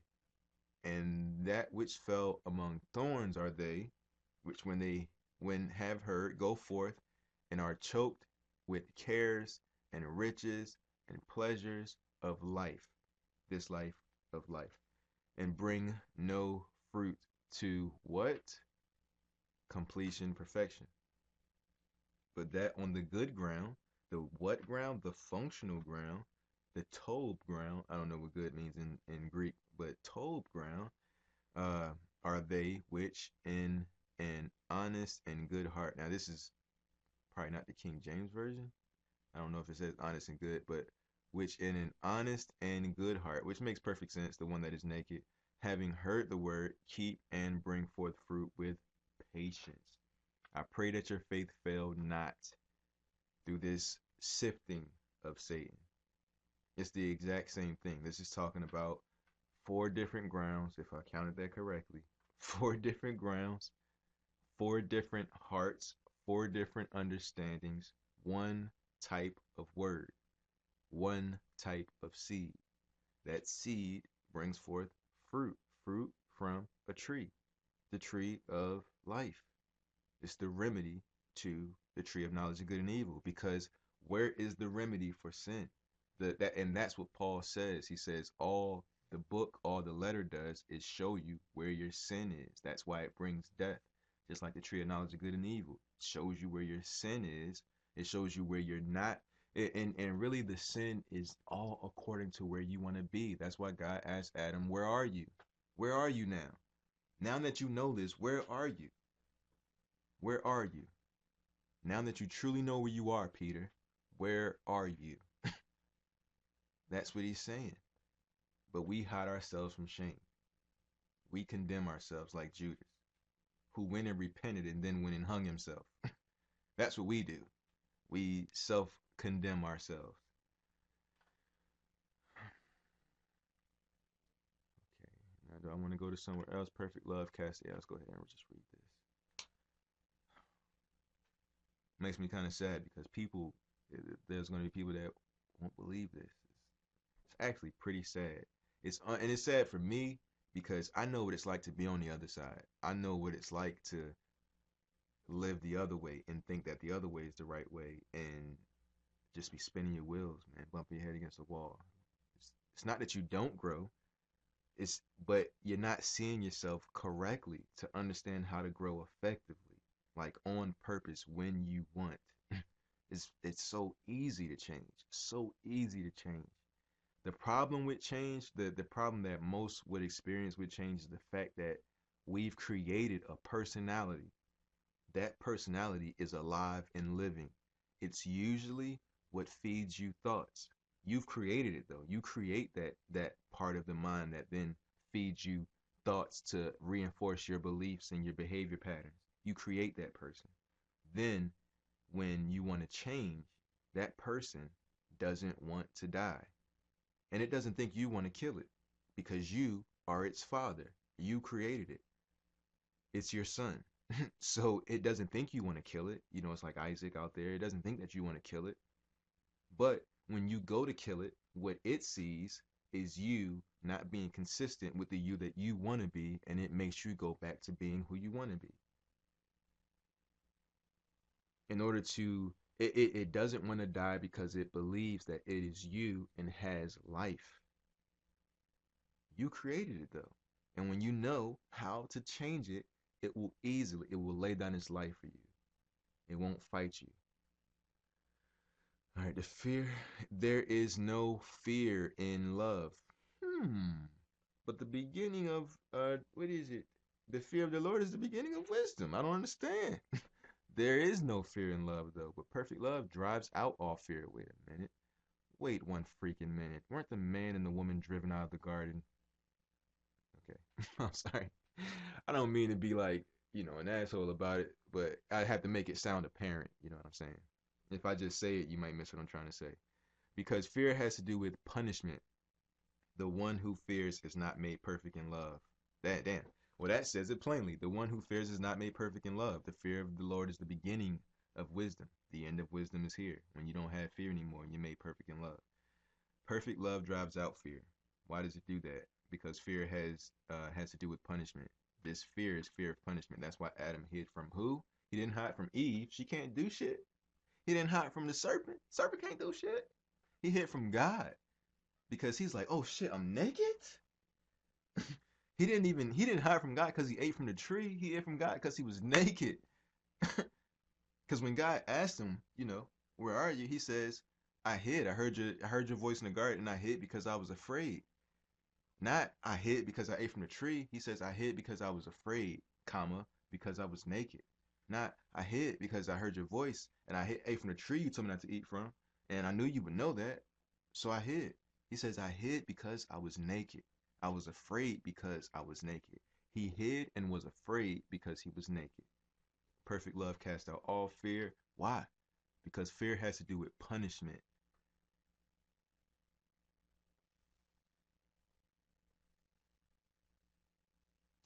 And that which fell among thorns are they, which when have heard, go forth, and are choked with cares and riches and pleasures of life, this life of life, and bring no fruit to what? Completion, perfection. But that on the good ground, the what ground? The functional ground, the tob ground. I don't know what good means in Greek, but tob ground are they which in an honest and good heart. Now this is probably not the King James version. I don't know if it says honest and good, but which in an honest and good heart, which makes perfect sense, the one that is naked, having heard the word, keep and bring forth fruit with patience. I pray that your faith fail not through this sifting of Satan. It's the exact same thing. This is talking about 4 different grounds, if I counted that correctly. 4 different grounds, 4 different hearts, 4 different understandings, 1 type of word, 1 type of seed. That seed brings forth fruit from a tree, the tree of life. It's the remedy to the tree of knowledge of good and evil, because where is the remedy for sin? And that's what Paul says. He says all the letter does is show you where your sin is. That's why it brings death. Just like the tree of knowledge of good and evil. It shows you where your sin is. It shows you where you're not. And really the sin is all according to where you want to be. That's why God asked Adam, where are you? Where are you now? Now that you know this, where are you? Where are you? Now that you truly know where you are, Peter, where are you? That's what he's saying. But we hide ourselves from shame. We condemn ourselves like Judas, who went and repented and then went and hung himself. That's what we do. We self-condemn ourselves. Okay. Now, do do I want to go to somewhere else? Perfect love, cast. Yeah, let's go ahead and just read this. Makes me kind of sad because there's going to be people that won't believe this. It's actually pretty sad. And it's sad for me because I know what it's like to be on the other side. I know what it's like to live the other way and think that the other way is the right way and just be spinning your wheels, man, bumping your head against the wall. It's not that you don't grow. But you're not seeing yourself correctly to understand how to grow effectively, like on purpose when you want. It's so easy to change. So easy to change. The problem with change, the problem that most would experience with change is the fact that we've created a personality. That personality is alive and living. It's usually what feeds you thoughts. You've created it though. You create that part of the mind that then feeds you thoughts to reinforce your beliefs and your behavior patterns. You create that person. Then when you want to change, that person doesn't want to die. And it doesn't think you want to kill it because you are its father. You created it. It's your son. So it doesn't think you want to kill it. You know, it's like Isaac out there. It doesn't think that you want to kill it. But when you go to kill it, what it sees is you not being consistent with the you that you want to be, and it makes you go back to being who you want to be. In order to, it doesn't want to die because it believes that it is you and has life. You created it though. And when you know how to change it, it will lay down its life for you. It won't fight you. All right, the fear, there is no fear in love. But the beginning of, what is it? The fear of the Lord is the beginning of wisdom. I don't understand. There is no fear in love, though, but perfect love drives out all fear. Wait a minute. Wait one freaking minute. Weren't the man and the woman driven out of the garden? Okay. I'm sorry. I don't mean to be like, an asshole about it, but I have to make it sound apparent. You know what I'm saying? If I just say it, you might miss what I'm trying to say. Because fear has to do with punishment. The one who fears is not made perfect in love. Damn. Well, that says it plainly. The one who fears is not made perfect in love. The fear of the Lord is the beginning of wisdom. The end of wisdom is here. When you don't have fear anymore, you're made perfect in love. Perfect love drives out fear. Why does it do that? Because fear has to do with punishment. This fear is fear of punishment. That's why Adam hid from who? He didn't hide from Eve. She can't do shit. He didn't hide from the serpent. Serpent can't do shit. He hid from God because he's like, oh shit, I'm naked. He didn't hide from God because he ate from the tree. He ate from God because he was naked. Because when God asked him, where are you? He says, I hid. I heard your voice in the garden, and I hid because I was afraid. Not I hid because I ate from the tree. He says I hid because I was afraid, because I was naked. Not I hid because I heard your voice and I ate from the tree you told me not to eat from, and I knew you would know that, so I hid. He says I hid because I was naked. I was afraid because I was naked. He hid and was afraid because he was naked. Perfect love casts out all fear. Why? Because fear has to do with punishment.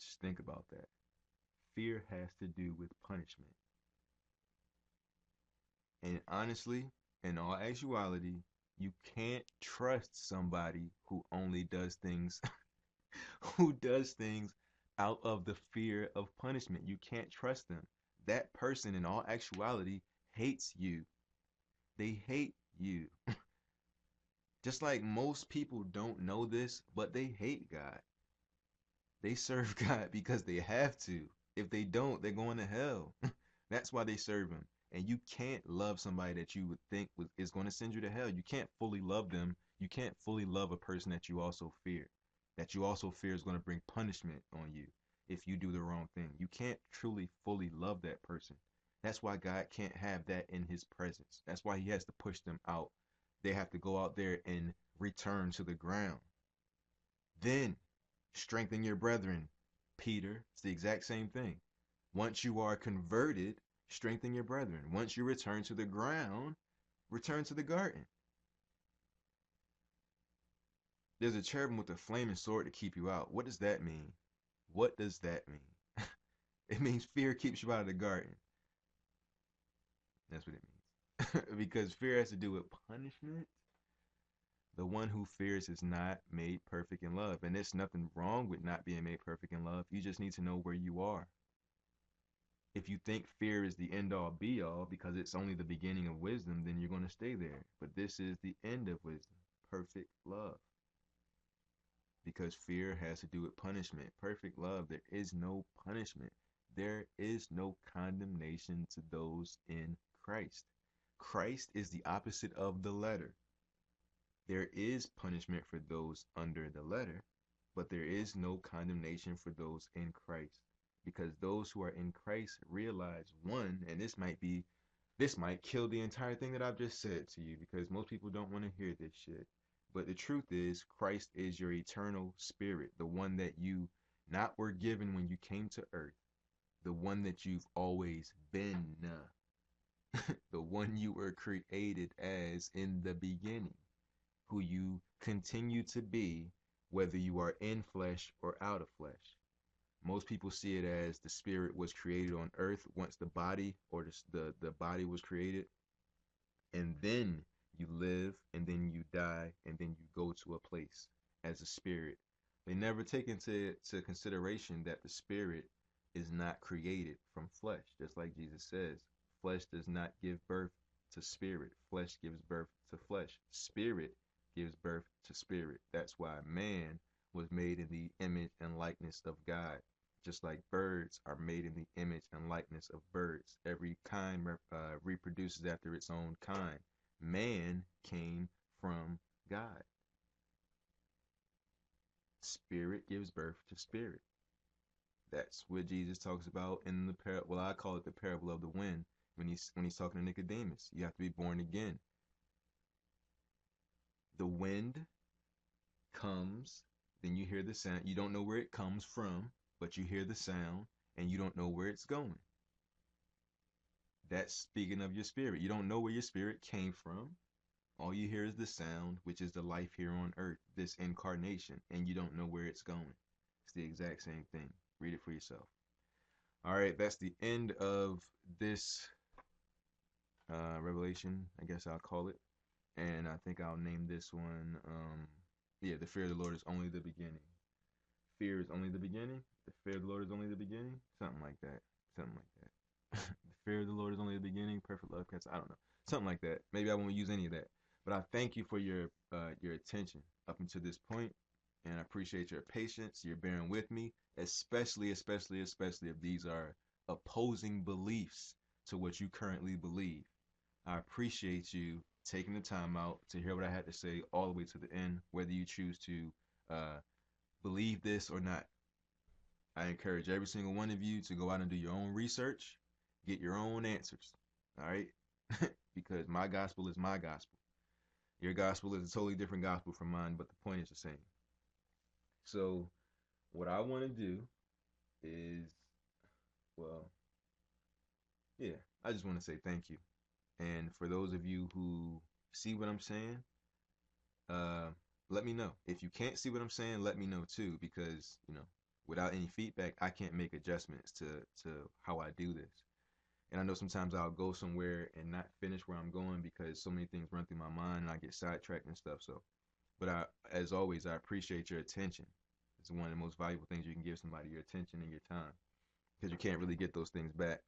Just think about that. Fear has to do with punishment. And honestly, in all actuality, you can't trust somebody who only does things who does things out of the fear of punishment. You can't trust them. That person in all actuality hates you. They hate you. Just like most people don't know this, but they hate God. They serve God because they have to. If they don't, they're going to hell. That's why they serve him. And you can't love somebody that you would think is going to send you to hell. You can't fully love them. You can't fully love a person that you also fear. That you also fear is going to bring punishment on you if you do the wrong thing. You can't truly fully love that person. That's why God can't have that in his presence. That's why he has to push them out. They have to go out there and return to the ground. Then strengthen your brethren, Peter. It's the exact same thing. Once you are converted, strengthen your brethren. Once you return to the ground, return to the garden. There's a cherubim with a flaming sword to keep you out. What does that mean? What does that mean? It means fear keeps you out of the garden. That's what it means. Because fear has to do with punishment. The one who fears is not made perfect in love. And there's nothing wrong with not being made perfect in love. You just need to know where you are. If you think fear is the end all be all because it's only the beginning of wisdom, then you're going to stay there. But this is the end of wisdom, perfect love. Because fear has to do with punishment. Perfect love, there is no punishment. There is no condemnation to those in Christ. Christ is the opposite of the letter. There is punishment for those under the letter, but there is no condemnation for those in Christ. Because those who are in Christ realize, one, and this might kill the entire thing that I've just said to you, because most people don't want to hear this shit. But the truth is, Christ is your eternal spirit, the one that you not were given when you came to earth, the one that you've always been, the one you were created as in the beginning, who you continue to be, whether you are in flesh or out of flesh. Most people see it as the spirit was created on earth once the body or the body was created, and then you live, and then you die, and then you go to a place as a spirit. They never take into consideration that the spirit is not created from flesh. Just like Jesus says, flesh does not give birth to spirit. Flesh gives birth to flesh. Spirit gives birth to spirit. That's why man was made in the image and likeness of God. Just like birds are made in the image and likeness of birds. Every kind reproduces after its own kind. Man came from God. Spirit gives birth to spirit. That's what Jesus talks about in the parable. Well, I call it the parable of the wind when he's talking to Nicodemus. You have to be born again. The wind comes, then you hear the sound. You don't know where it comes from, but you hear the sound, and you don't know where it's going. That's speaking of your spirit. You don't know where your spirit came from. All you hear is the sound, which is the life here on earth, this incarnation, and you don't know where it's going. It's the exact same thing. Read it for yourself. All right, that's the end of this revelation, I guess I'll call it. And I think I'll name this one, the fear of the Lord is only the beginning. Fear is only the beginning. The fear of the Lord is only the beginning. Something like that. Something like that. The fear of the Lord is only the beginning. Perfect love cats. I don't know. Something like that. Maybe I won't use any of that. But I thank you for your attention up until this point, and I appreciate your patience. You're bearing with me, especially if these are opposing beliefs to what you currently believe. I appreciate you taking the time out to hear what I had to say all the way to the end, whether you choose to believe this or not. I encourage every single one of you to go out and do your own research, get your own answers, all right? Because my gospel is my gospel. Your gospel is a totally different gospel from mine, but the point is the same. So what I want to do is, I just want to say thank you. And for those of you who see what I'm saying, let me know. If you can't see what I'm saying, let me know too, because, without any feedback, I can't make adjustments to how I do this. And I know sometimes I'll go somewhere and not finish where I'm going because so many things run through my mind and I get sidetracked and stuff. So, but as always, I appreciate your attention. It's one of the most valuable things you can give somebody, your attention and your time, because you can't really get those things back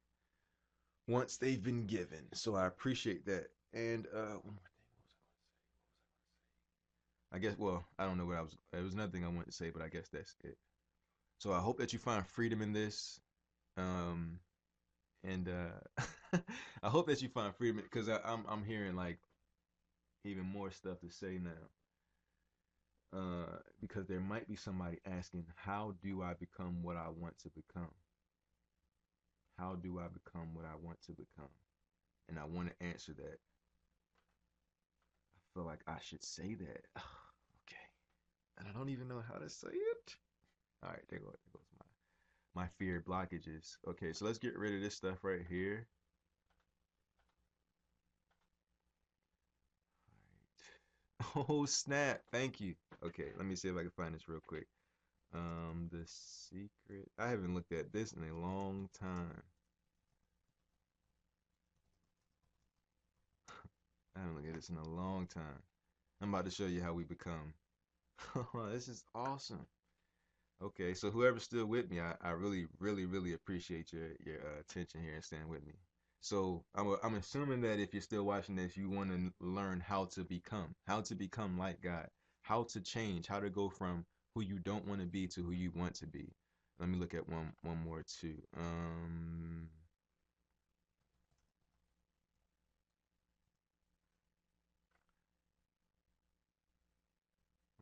once they've been given. So I appreciate that. And one more thing, I guess, I don't know there was nothing I wanted to say, but I guess that's it. So I hope that you find freedom in this. And I hope that you find freedom, because I'm hearing like even more stuff to say now. Because there might be somebody asking, how do I become what I want to become? How do I become what I want to become? And I want to answer that. I feel like I should say that. Okay. And I don't even know how to say it. All right, there goes my fear blockages. Okay, so let's get rid of this stuff right here. Oh snap! Thank you. Okay, let me see if I can find this real quick. The secret. I haven't looked at this in a long time. I haven't looked at this in a long time. I'm about to show you how we become. This is awesome. Okay, so whoever's still with me, I really, really, really appreciate your attention here and staying with me. So I'm assuming that if you're still watching this, you want to learn how to become like God, how to change, how to go from who you don't want to be to who you want to be. Let me look at one more too. I'm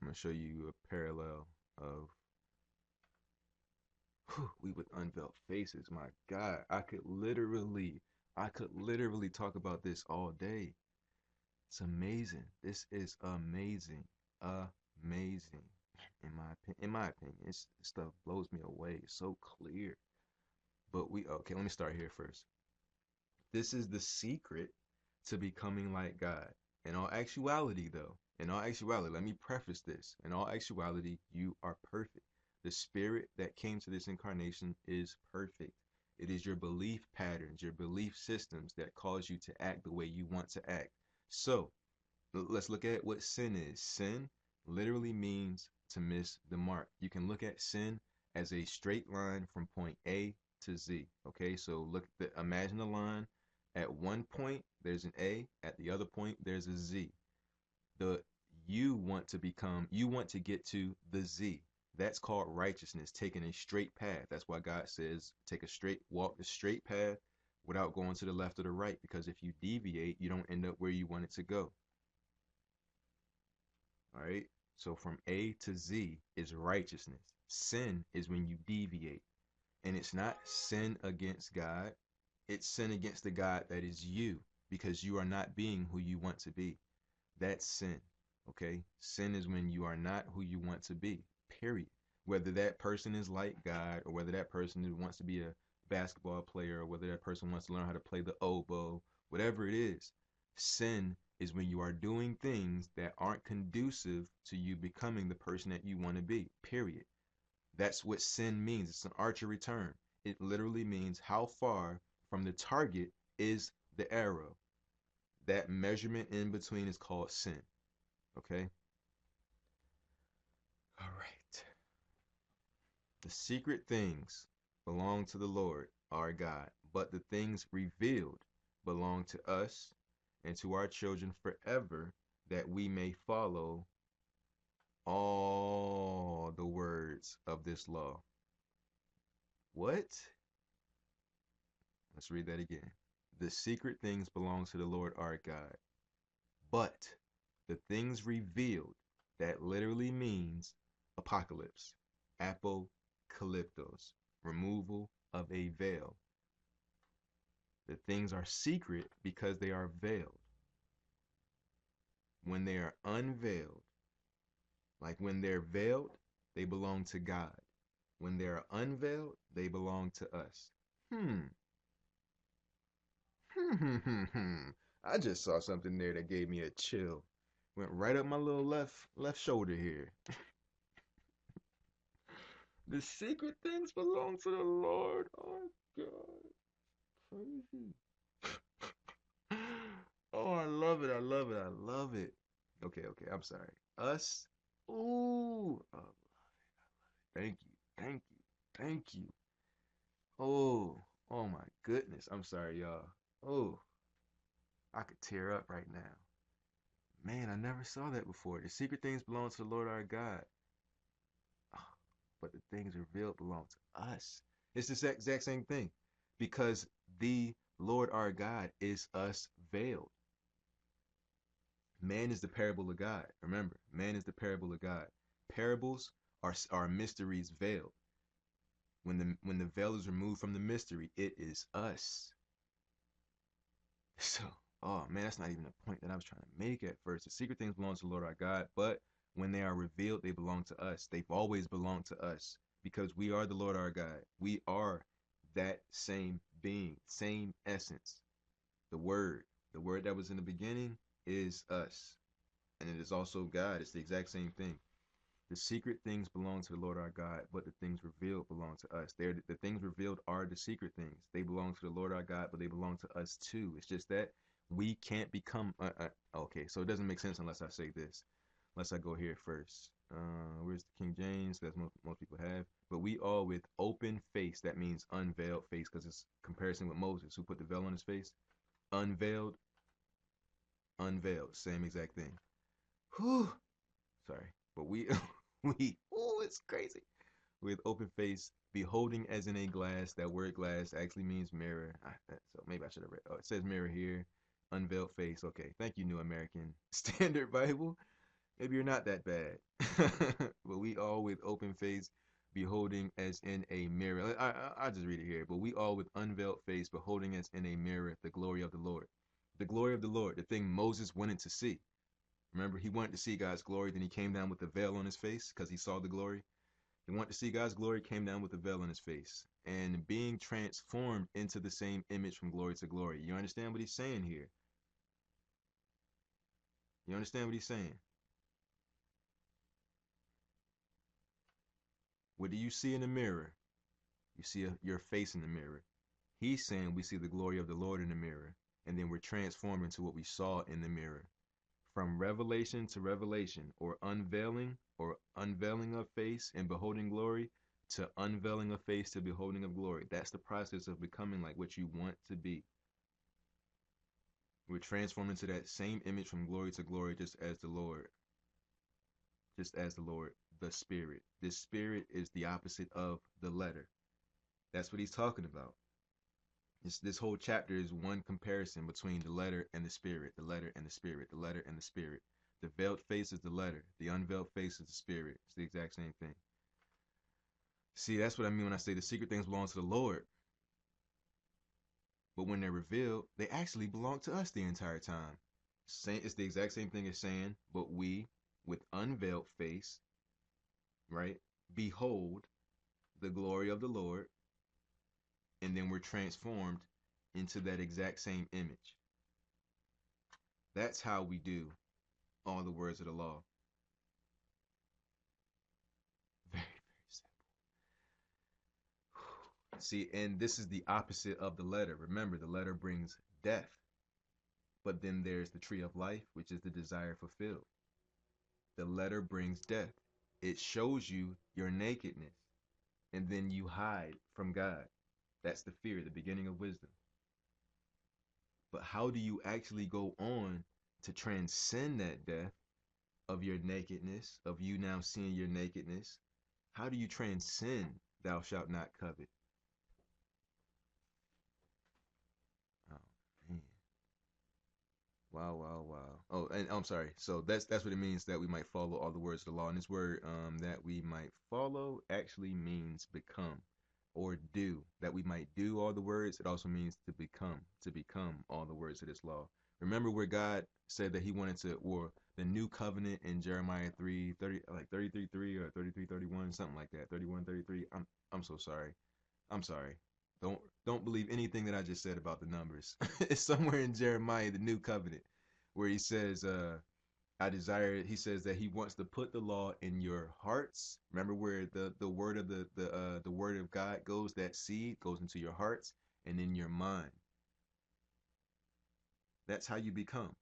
gonna show you a parallel of we with unveiled faces. My God, I could literally talk about this all day. It's amazing. This is amazing, amazing. In my opinion, this stuff blows me away. It's so clear. But okay. Let me start here first. This is the secret to becoming like God. In all actuality, though, in all actuality, let me preface this. In all actuality, you are perfect. The spirit that came to this incarnation is perfect. It is your belief patterns, your belief systems that cause you to act the way you want to act. So, let's look at what sin is. Sin literally means to miss the mark. You can look at sin as a straight line from point A to Z. Okay, so imagine a line. At one point, there's an A. At the other point, there's a Z. The you want to get to the Z. That's called righteousness, taking a straight path. That's why God says, walk the straight path without going to the left or the right. Because if you deviate, you don't end up where you want it to go. All right. So from A to Z is righteousness. Sin is when you deviate. And it's not sin against God, it's sin against the God that is you because you are not being who you want to be. That's sin. Okay? Sin is when you are not who you want to be. Period. Whether that person is like God or whether that person wants to be a basketball player or whether that person wants to learn how to play the oboe, whatever it is, sin is when you are doing things that aren't conducive to you becoming the person that you want to be. Period. That's what sin means. It's an archery term. It literally means how far from the target is the arrow. That measurement in between is called sin. Okay? All right. The secret things belong to the Lord our God, but the things revealed belong to us and to our children forever, that we may follow all the words of this law. What? Let's read that again. The secret things belong to the Lord our God, but the things revealed, that literally means apocalypse, apocalyptos, removal of a veil. The things are secret because they are veiled. When they are unveiled, like when they're veiled, they belong to God. When they're unveiled, they belong to us. I just saw something there that gave me a chill. Went right up my little left shoulder here. The secret things belong to the Lord. Oh God. Crazy. Oh, I love it. I love it. I love it. Okay. I'm sorry. Us. Ooh. Oh, thank you. Thank you. Thank you. Oh. Oh my goodness. I'm sorry, y'all. Oh, I could tear up right now. Man, I never saw that before. The secret things belong to the Lord our God, but the things revealed belong to us. It's the exact same thing because the Lord our God is us veiled. Man is the parable of God. Remember, man is the parable of God. Parables are mysteries veiled. When the veil is removed from the mystery, it is us. So, oh man, that's not even the point that I was trying to make at first. The secret things belong to the Lord our God, but when they are revealed, they belong to us. They've always belonged to us because we are the Lord our God. We are that same being, same essence. The word that was in the beginning is us. and it is also God. It's the exact same thing. The secret things belong to the Lord our God, but the things revealed belong to us. The things revealed are the secret things. They belong to the Lord our God, but they belong to us too. It's just that we can't become. Okay, so it doesn't make sense unless I say this. Unless I go here first. Where's the King James? That's most people have. But we all with open face. That means unveiled face, because it's comparison with Moses, who put the veil on his face. Unveiled, unveiled, same exact thing. Whew. Sorry, but we it's crazy. With open face, beholding as in a glass. That word glass actually means mirror. So maybe I should have read. Oh, it says mirror here. Unveiled face. Okay, thank you, New American Standard Bible. Maybe you're not that bad. But we all with open face, beholding as in a mirror. I'll just read it here. But we all with unveiled face, beholding as in a mirror the glory of the Lord. The glory of the Lord, the thing Moses wanted to see. Remember, he wanted to see God's glory, then he came down with the veil on his face because he saw the glory. He wanted to see God's glory, came down with the veil on his face, and being transformed into the same image from glory to glory. You understand what he's saying here? You understand what he's saying? What do you see in the mirror? You see your face in the mirror. He's saying we see the glory of the Lord in the mirror, and then we're transformed into what we saw in the mirror. From revelation to revelation, or unveiling of face and beholding glory, to unveiling of face to beholding of glory. That's the process of becoming like what you want to be. We're transformed into that same image from glory to glory, just as the Lord, the Spirit. This Spirit is the opposite of the letter. That's what he's talking about. This whole chapter is one comparison between the letter and the Spirit, the letter and the Spirit, the letter and the Spirit. The veiled face is the letter. The unveiled face is the Spirit. It's the exact same thing. See, that's what I mean when I say the secret things belong to the Lord. But when they're revealed, they actually belong to us the entire time. It's the exact same thing as saying, but we, with unveiled face, right, behold the glory of the Lord, and then we're transformed into that exact same image. That's how we do all the words of the law. Very, very simple. See, and this is the opposite of the letter. Remember, the letter brings death. But then there's the tree of life, which is the desire fulfilled. The letter brings death. It shows you your nakedness, and then you hide from God. That's the fear, the beginning of wisdom. But how do you actually go on to transcend that death of your nakedness, of you now seeing your nakedness? How do you transcend thou shalt not covet? Oh man. Wow, wow, wow. Oh, and I'm sorry. So that's what it means that we might follow all the words of the law. And this word that we might follow actually means become or do. That we might do all the words, it also means to become all the words of this law. Remember where God said that he wanted to, or the new covenant in Jeremiah 3:30, like 33:3 or 33:31, something like that. 31:33. I'm so sorry. I'm sorry. Don't believe anything that I just said about the numbers. It's somewhere in Jeremiah, the new covenant, where he says, I desire, he says that he wants to put the law in your hearts. Remember where the word of the word of God goes, that seed goes into your hearts and in your mind. That's how you become.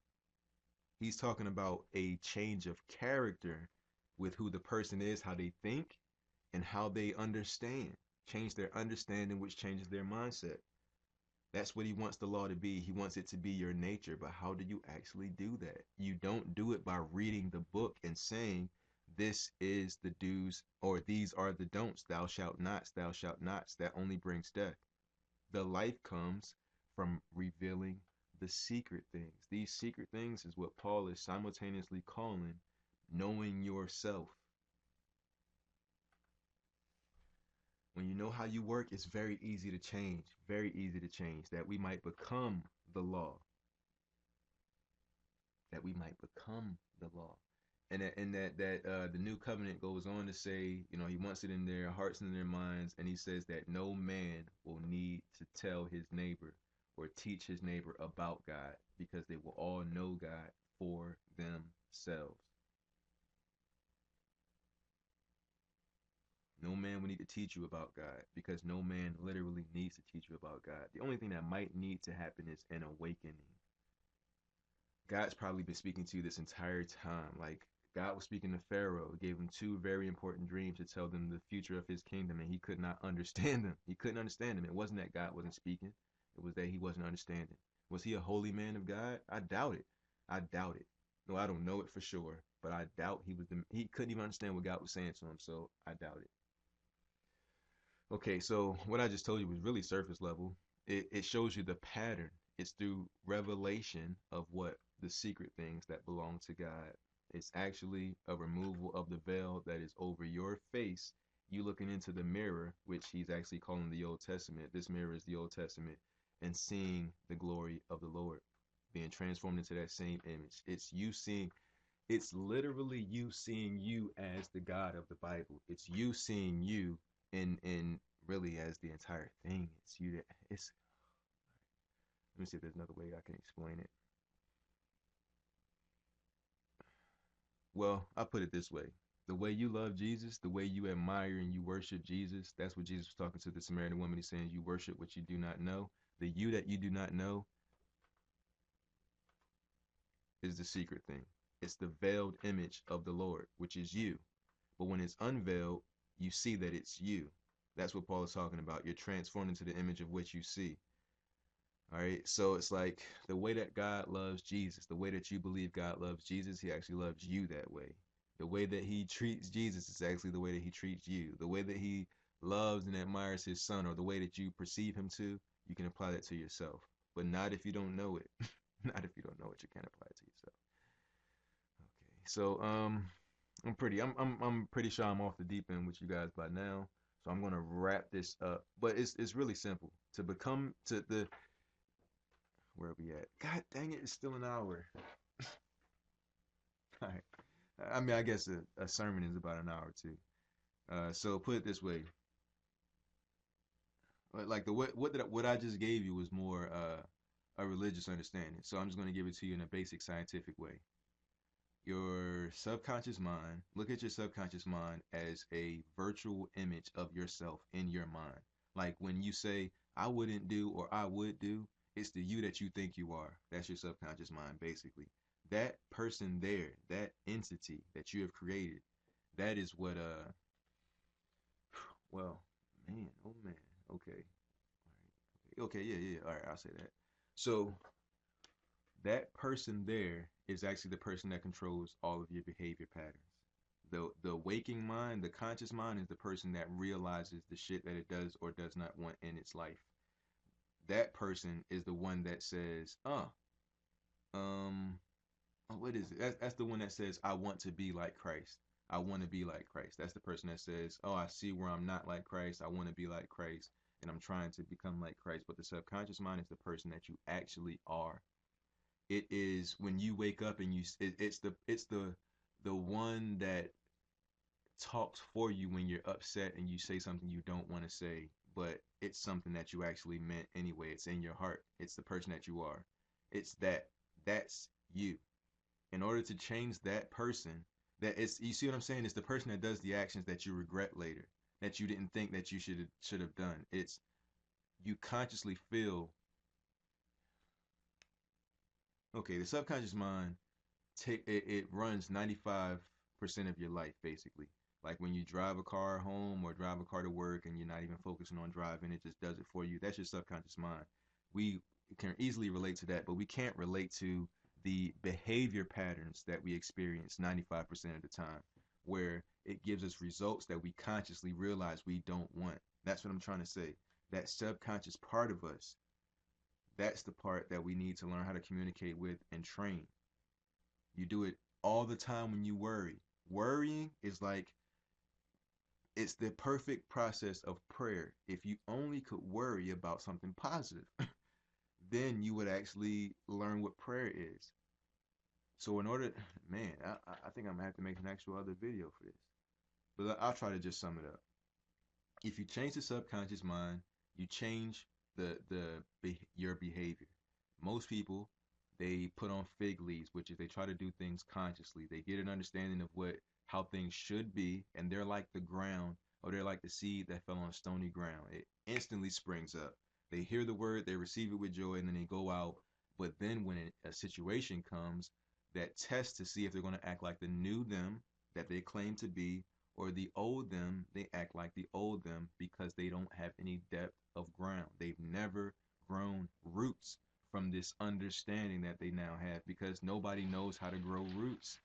He's talking about a change of character with who the person is, how they think, and how they understand. Change their understanding, which changes their mindset. That's what he wants the law to be. He wants it to be your nature. But how do you actually do that? You don't do it by reading the book and saying, this is the do's, or these are the don'ts. Thou shalt nots, thou shalt nots. That only brings death. The life comes from revealing the secret things. These secret things is what Paul is simultaneously calling knowing yourself. When you know how you work, it's very easy to change. Very easy to change. That we might become the law. That we might become the law. And that the new covenant goes on to say, you know, he wants it in their hearts and in their minds, and he says that no man will need to tell his neighbor or teach his neighbor about God, because they will all know God for themselves. selves. No man will need to teach you about God because no man literally needs to teach you about God. The only thing that might need to happen is an awakening. God's probably been speaking to you this entire time. Like God was speaking to Pharaoh, gave him two very important dreams to tell them the future of his kingdom, and he could not understand them. He couldn't understand them. It wasn't that God wasn't speaking, it was that he wasn't understanding. Was he a holy man of God? I doubt it. I doubt it. No, I don't know it for sure, but I doubt he couldn't even understand what God was saying to him, so I doubt it. Okay, so what I just told you was really surface level. It shows you the pattern. It's through revelation of what the secret things that belong to God. It's actually a removal of the veil that is over your face. You looking into the mirror, which he's actually calling the Old Testament. This mirror is the Old Testament, and seeing the glory of the Lord, being transformed into that same image. It's literally you seeing you as the God of the Bible. It's you seeing you in really as the entire thing. It's you that it's let me see if there's another way I can explain it. Well, I'll put it this way. The way you love Jesus, the way you admire and you worship Jesus, that's what Jesus was talking to the Samaritan woman. He's saying you worship what you do not know. The you that you do not know is the secret thing. It's the veiled image of the Lord, which is you. But when it's unveiled, you see that it's you. That's what Paul is talking about. You're transformed into the image of which you see. All right. So it's like the way that God loves Jesus, the way that you believe God loves Jesus, he actually loves you that way. The way that he treats Jesus is actually the way that he treats you. The way that he loves and admires his son, or the way that you perceive him to, you can apply that to yourself. But not if you don't know it. Not if you don't know it, you can't apply it to yourself. Okay. So I'm pretty sure I'm off the deep end with you guys by now. So I'm gonna wrap this up. But it's really simple. To become to the where are we at? God dang it, it's still an hour. All right. I mean, I guess a sermon is about an hour too. So put it this way, like the what I just gave you was more a religious understanding. So I'm just gonna give it to you in a basic scientific way. Your subconscious mind, look at your subconscious mind as a virtual image of yourself in your mind. Like when you say I wouldn't do or I would do, it's the you that you think you are. That's your subconscious mind basically. That person there, that entity that you have created, that is what well, man, oh man. Okay. Okay, yeah, yeah. All right, I'll say that. So that person there is actually the person that controls all of your behavior patterns. The waking mind, the conscious mind is the person that realizes the shit that it does or does not want in its life. That person is the one that says, what is it? That's the one that says, I want to be like Christ. I want to be like Christ. That's the person that says, oh, I see where I'm not like Christ. I want to be like Christ, and I'm trying to become like Christ. But the subconscious mind is the person that you actually are. It is when you wake up and it's the one that talks for you when you're upset and you say something you don't want to say, but it's something that you actually meant anyway. It's in your heart. It's the person that you are. It's that's you. In order to change that person, that it's you see what I'm saying? It's the person that does the actions that you regret later, that you didn't think that you should have done. It's you consciously feel okay, the subconscious mind it runs 95% of your life basically. Like when you drive a car home or drive a car to work and you're not even focusing on driving, it just does it for you. That's your subconscious mind. We can easily relate to that, but we can't relate to the behavior patterns that we experience 95% of the time, where it gives us results that we consciously realize we don't want. That's what I'm trying to say. That subconscious part of us, that's the part that we need to learn how to communicate with and train. You do it all the time when you worry. Worrying is like it's the perfect process of prayer. If you only could worry about something positive, then you would actually learn what prayer is. So in order, man, I think I'm gonna have to make an actual other video for this. But I'll try to just sum it up. If you change the subconscious mind, you change your behavior. Most people They put on fig leaves, which is they try to do things consciously. They get an understanding of how things should be, and they're like the ground, or they're like the seed that fell on stony ground. It instantly springs up. They hear the word, they receive it with joy, and then they go out. But then when a situation comes that tests to see if they're going to act like the new them that they claim to be, or the old them, they act like the old them because they don't have any depth of ground. They've never grown roots from this understanding that they now have, because nobody knows how to grow roots.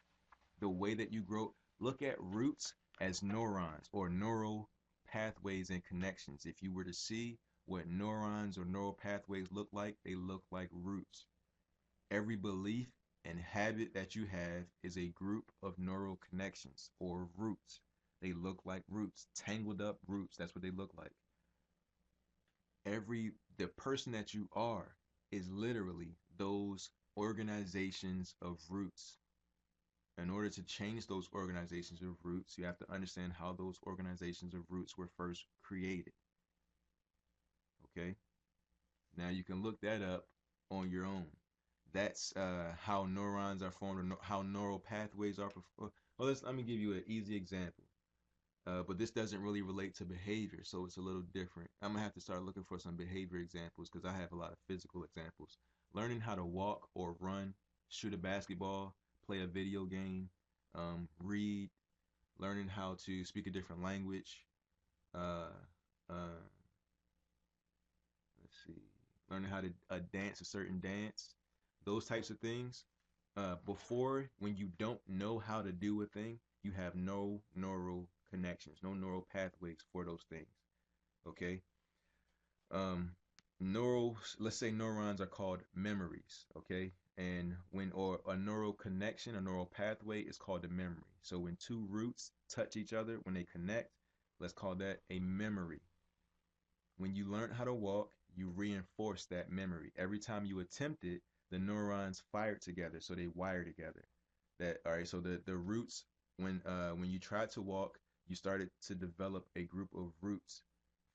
The way that you grow, look at roots as neurons or neural pathways and connections. If you were to see what neurons or neural pathways look like, they look like roots. Every belief and habit that you have is a group of neural connections or roots. They look like roots, tangled up roots. That's what they look like. The person that you are is literally those organizations of roots. In order to change those organizations of roots, you have to understand how those organizations of roots were first created. Okay? Now you can look that up on your own. That's how neurons are formed, or how neural pathways are. Well, let me give you an easy example. But this doesn't really relate to behavior, so it's a little different. I'm gonna have to start looking for some behavior examples because I have a lot of physical examples. Learning how to walk or run, shoot a basketball, play a video game, read, learning how to speak a different language, uh, uh, let's see, learning how to dance a certain dance, those types of things. Before, when you don't know how to do a thing, you have no neural connections, no neural pathways for those things. Okay. Um, let's say neurons are called memories. Okay. And or a neural connection, a neural pathway is called a memory. So when two roots touch each other, when they connect, let's call that a memory. When you learn how to walk, you reinforce that memory. Every time you attempt it, the neurons fire together, so they wire together. All right, so the roots, when you tried to walk, you started to develop a group of roots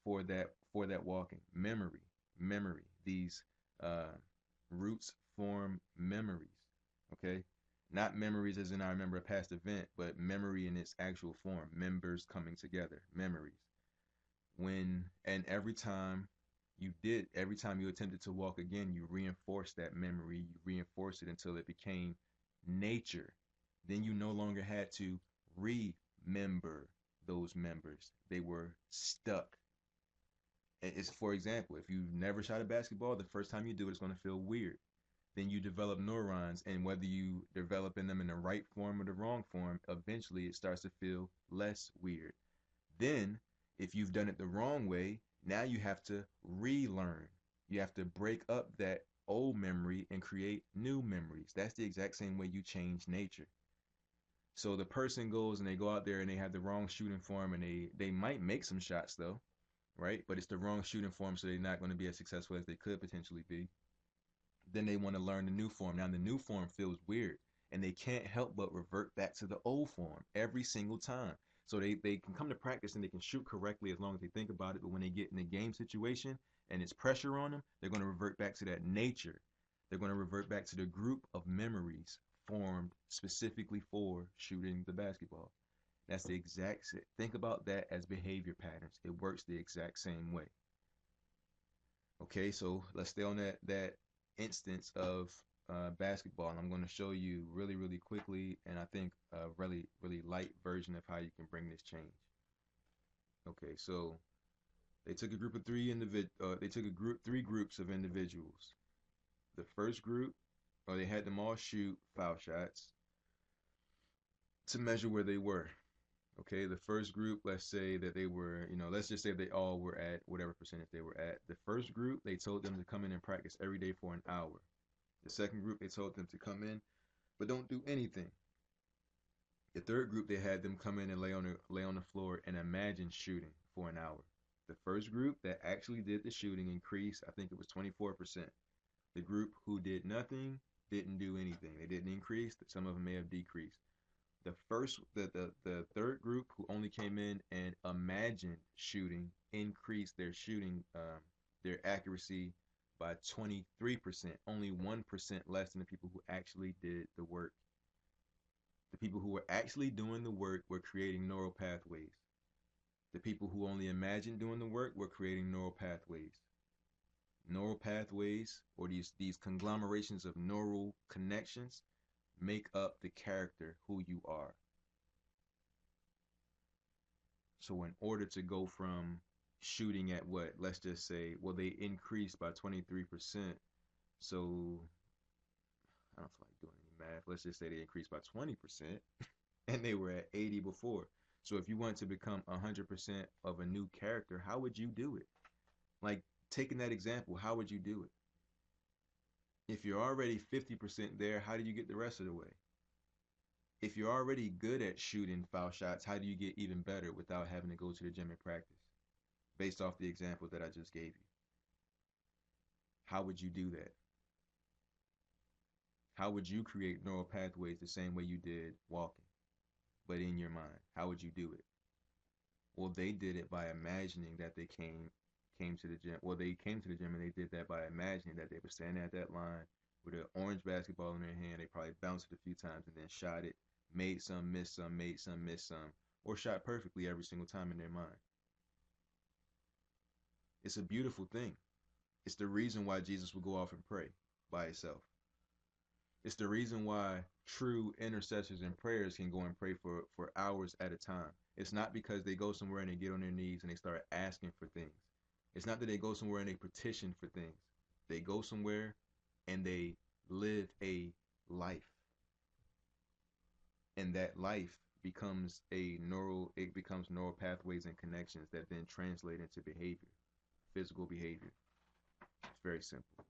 for that walking. Memory. These roots form memories. Okay? Not memories as in I remember a past event, but memory in its actual form. Members coming together. Memories. Every time every time you attempted to walk again, you reinforce that memory. You reinforce it until it became nature. Then you no longer had to remember those members. They were stuck. It's, for example, if you've never shot a basketball, the first time you do it, it's going to feel weird. Then you develop neurons, and whether you developing them in the right form or the wrong form, eventually it starts to feel less weird. Then, if you've done it the wrong way, now you have to relearn. You have to break up that old memory and create new memories. That's the exact same way you change nature. So the person goes and they go out there and they have the wrong shooting form, and they might make some shots though, right? But it's the wrong shooting form, so they're not going to be as successful as they could potentially be. Then they want to learn the new form. Now the new form feels weird, and they can't help but revert back to the old form every single time. So they can come to practice and they can shoot correctly as long as they think about it. But when they get in a game situation and it's pressure on them, they're going to revert back to that nature. They're going to revert back to the group of memories formed specifically for shooting the basketball. That's the exact same. Think about that as behavior patterns. It works the exact same way. Okay, so let's stay on that instance of basketball, and I'm going to show you really quickly, and I think a really light version of how you can bring this change. Okay, so they took a group of three groups of individuals. The first group, or they had them all shoot foul shots to measure where they were. Okay, the first group, let's say that they were, let's just say they all were at whatever percentage they were at. The first group, they told them to come in and practice every day for an hour. The second group, they told them to come in, but don't do anything. The third group, they had them come in and lay on the floor and imagine shooting for an hour. The first group that actually did the shooting increased, I think it was 24%. The group who did nothing didn't do anything. They didn't increase. Some of them may have decreased. The third group who only came in and imagined shooting increased their shooting, their accuracy by 23%, only 1% less than the people who actually did the work. The people who were actually doing the work were creating neural pathways. The people who only imagined doing the work were creating neural pathways. Neural pathways, or these conglomerations of neural connections, make up the character who you are. So in order to go from shooting at what, let's just say, well, they increased by 23%. So I don't feel like doing any math. Let's just say they increased by 20% and they were at 80 before. So if you want to become 100% of a new character, how would you do it? Like, taking that example, how would you do it? If you're already 50% there, how do you get the rest of the way? If you're already good at shooting foul shots, how do you get even better without having to go to the gym and practice? Based off the example that I just gave you. How would you do that? How would you create neural pathways the same way you did walking, but in your mind? How would you do it? Well, they did it by imagining that they came to the gym. Well, they came to the gym and they did that by imagining that they were standing at that line with an orange basketball in their hand. They probably bounced it a few times and then shot it, made some, missed some, made some, missed some, or shot perfectly every single time in their mind. It's a beautiful thing. It's the reason why Jesus would go off and pray by himself. It's the reason why true intercessors and prayers can go and pray for hours at a time. It's not because they go somewhere and they get on their knees and they start asking for things. It's not that they go somewhere and they petition for things. They go somewhere and they live a life. And that life becomes it becomes neural pathways and connections that then translate into behavior, physical behavior. It's very simple.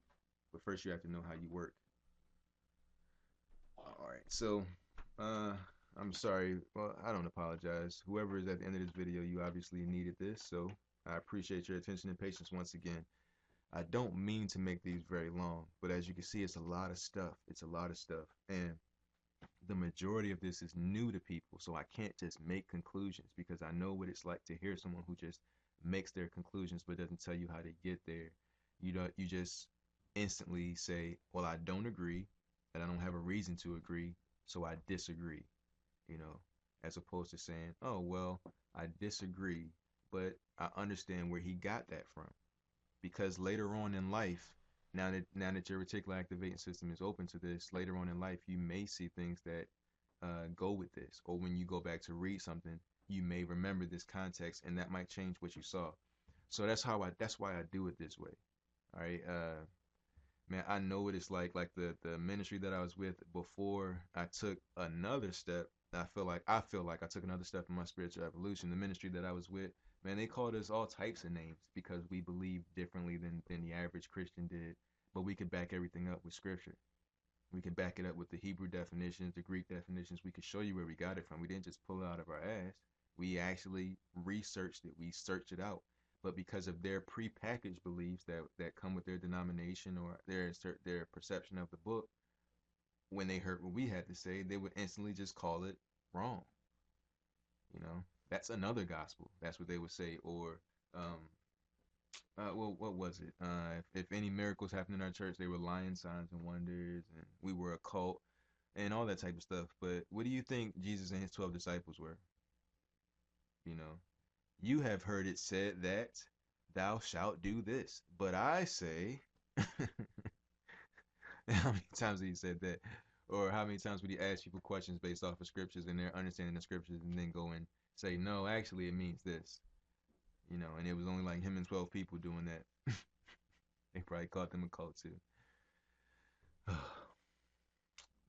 But first you have to know how you work. All right, so I'm sorry. Well, I don't apologize. Whoever is at the end of this video, you obviously needed this, so I appreciate your attention and patience once again. I don't mean to make these very long, but as you can see, it's a lot of stuff. It's a lot of stuff, and the majority of this is new to people, so I can't just make conclusions because I know what it's like to hear someone who just makes their conclusions but doesn't tell you how to get there. You just instantly say, well, I don't agree, and I don't have a reason to agree, so I disagree, as opposed to saying, oh, well, I disagree, but I understand where he got that from. Because later on in life, now that your reticular activating system is open to this, later on in life, you may see things that go with this. Or when you go back to read something, you may remember this context, and that might change what you saw. So that's why I do it this way. All right. Man, I know what it's like the ministry that I was with before I took another step. I feel like I took another step in my spiritual evolution. The ministry that I was with, man, they called us all types of names because we believed differently than the average Christian did. But we could back everything up with scripture. We could back it up with the Hebrew definitions, the Greek definitions. We could show you where we got it from. We didn't just pull it out of our ass. We actually researched it. We searched it out. But because of their prepackaged beliefs that come with their denomination or their perception of the book, when they heard what we had to say, they would instantly just call it wrong. That's another gospel. That's what they would say. Or, well, what was it? If any miracles happened in our church, they were lying signs and wonders, and we were a cult, and all that type of stuff. But what do you think Jesus and his 12 disciples were? You have heard it said that thou shalt do this, but I say, how many times have you said that? Or how many times would he ask people questions based off of scriptures and their understanding of scriptures and then go and say, no, actually it means this, and it was only like him and 12 people doing that. They probably called them a cult too. All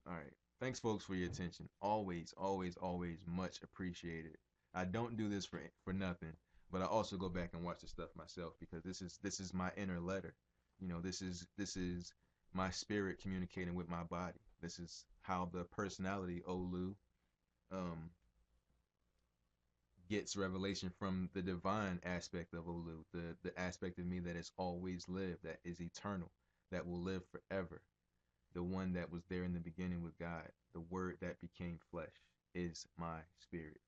right. Thanks, folks, for your attention. Always, always, always much appreciated. I don't do this for nothing, but I also go back and watch the stuff myself because this is my inner letter. This is my spirit communicating with my body. This is how the personality Olu gets revelation from the divine aspect of Olu, the aspect of me that has always lived, that is eternal, that will live forever. The one that was there in the beginning with God, the word that became flesh is my spirit.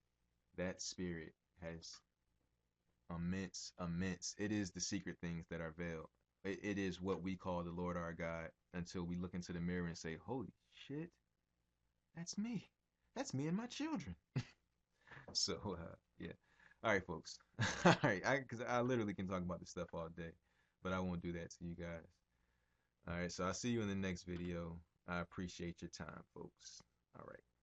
That spirit has immense, it is the secret things that are veiled. it is what we call the Lord our God until we look into the mirror and say, holy shit, that's me. That's me and my children. So, yeah. All right, folks. All right, because I literally can talk about this stuff all day, but I won't do that to you guys. All right, so I'll see you in the next video. I appreciate your time, folks. All right.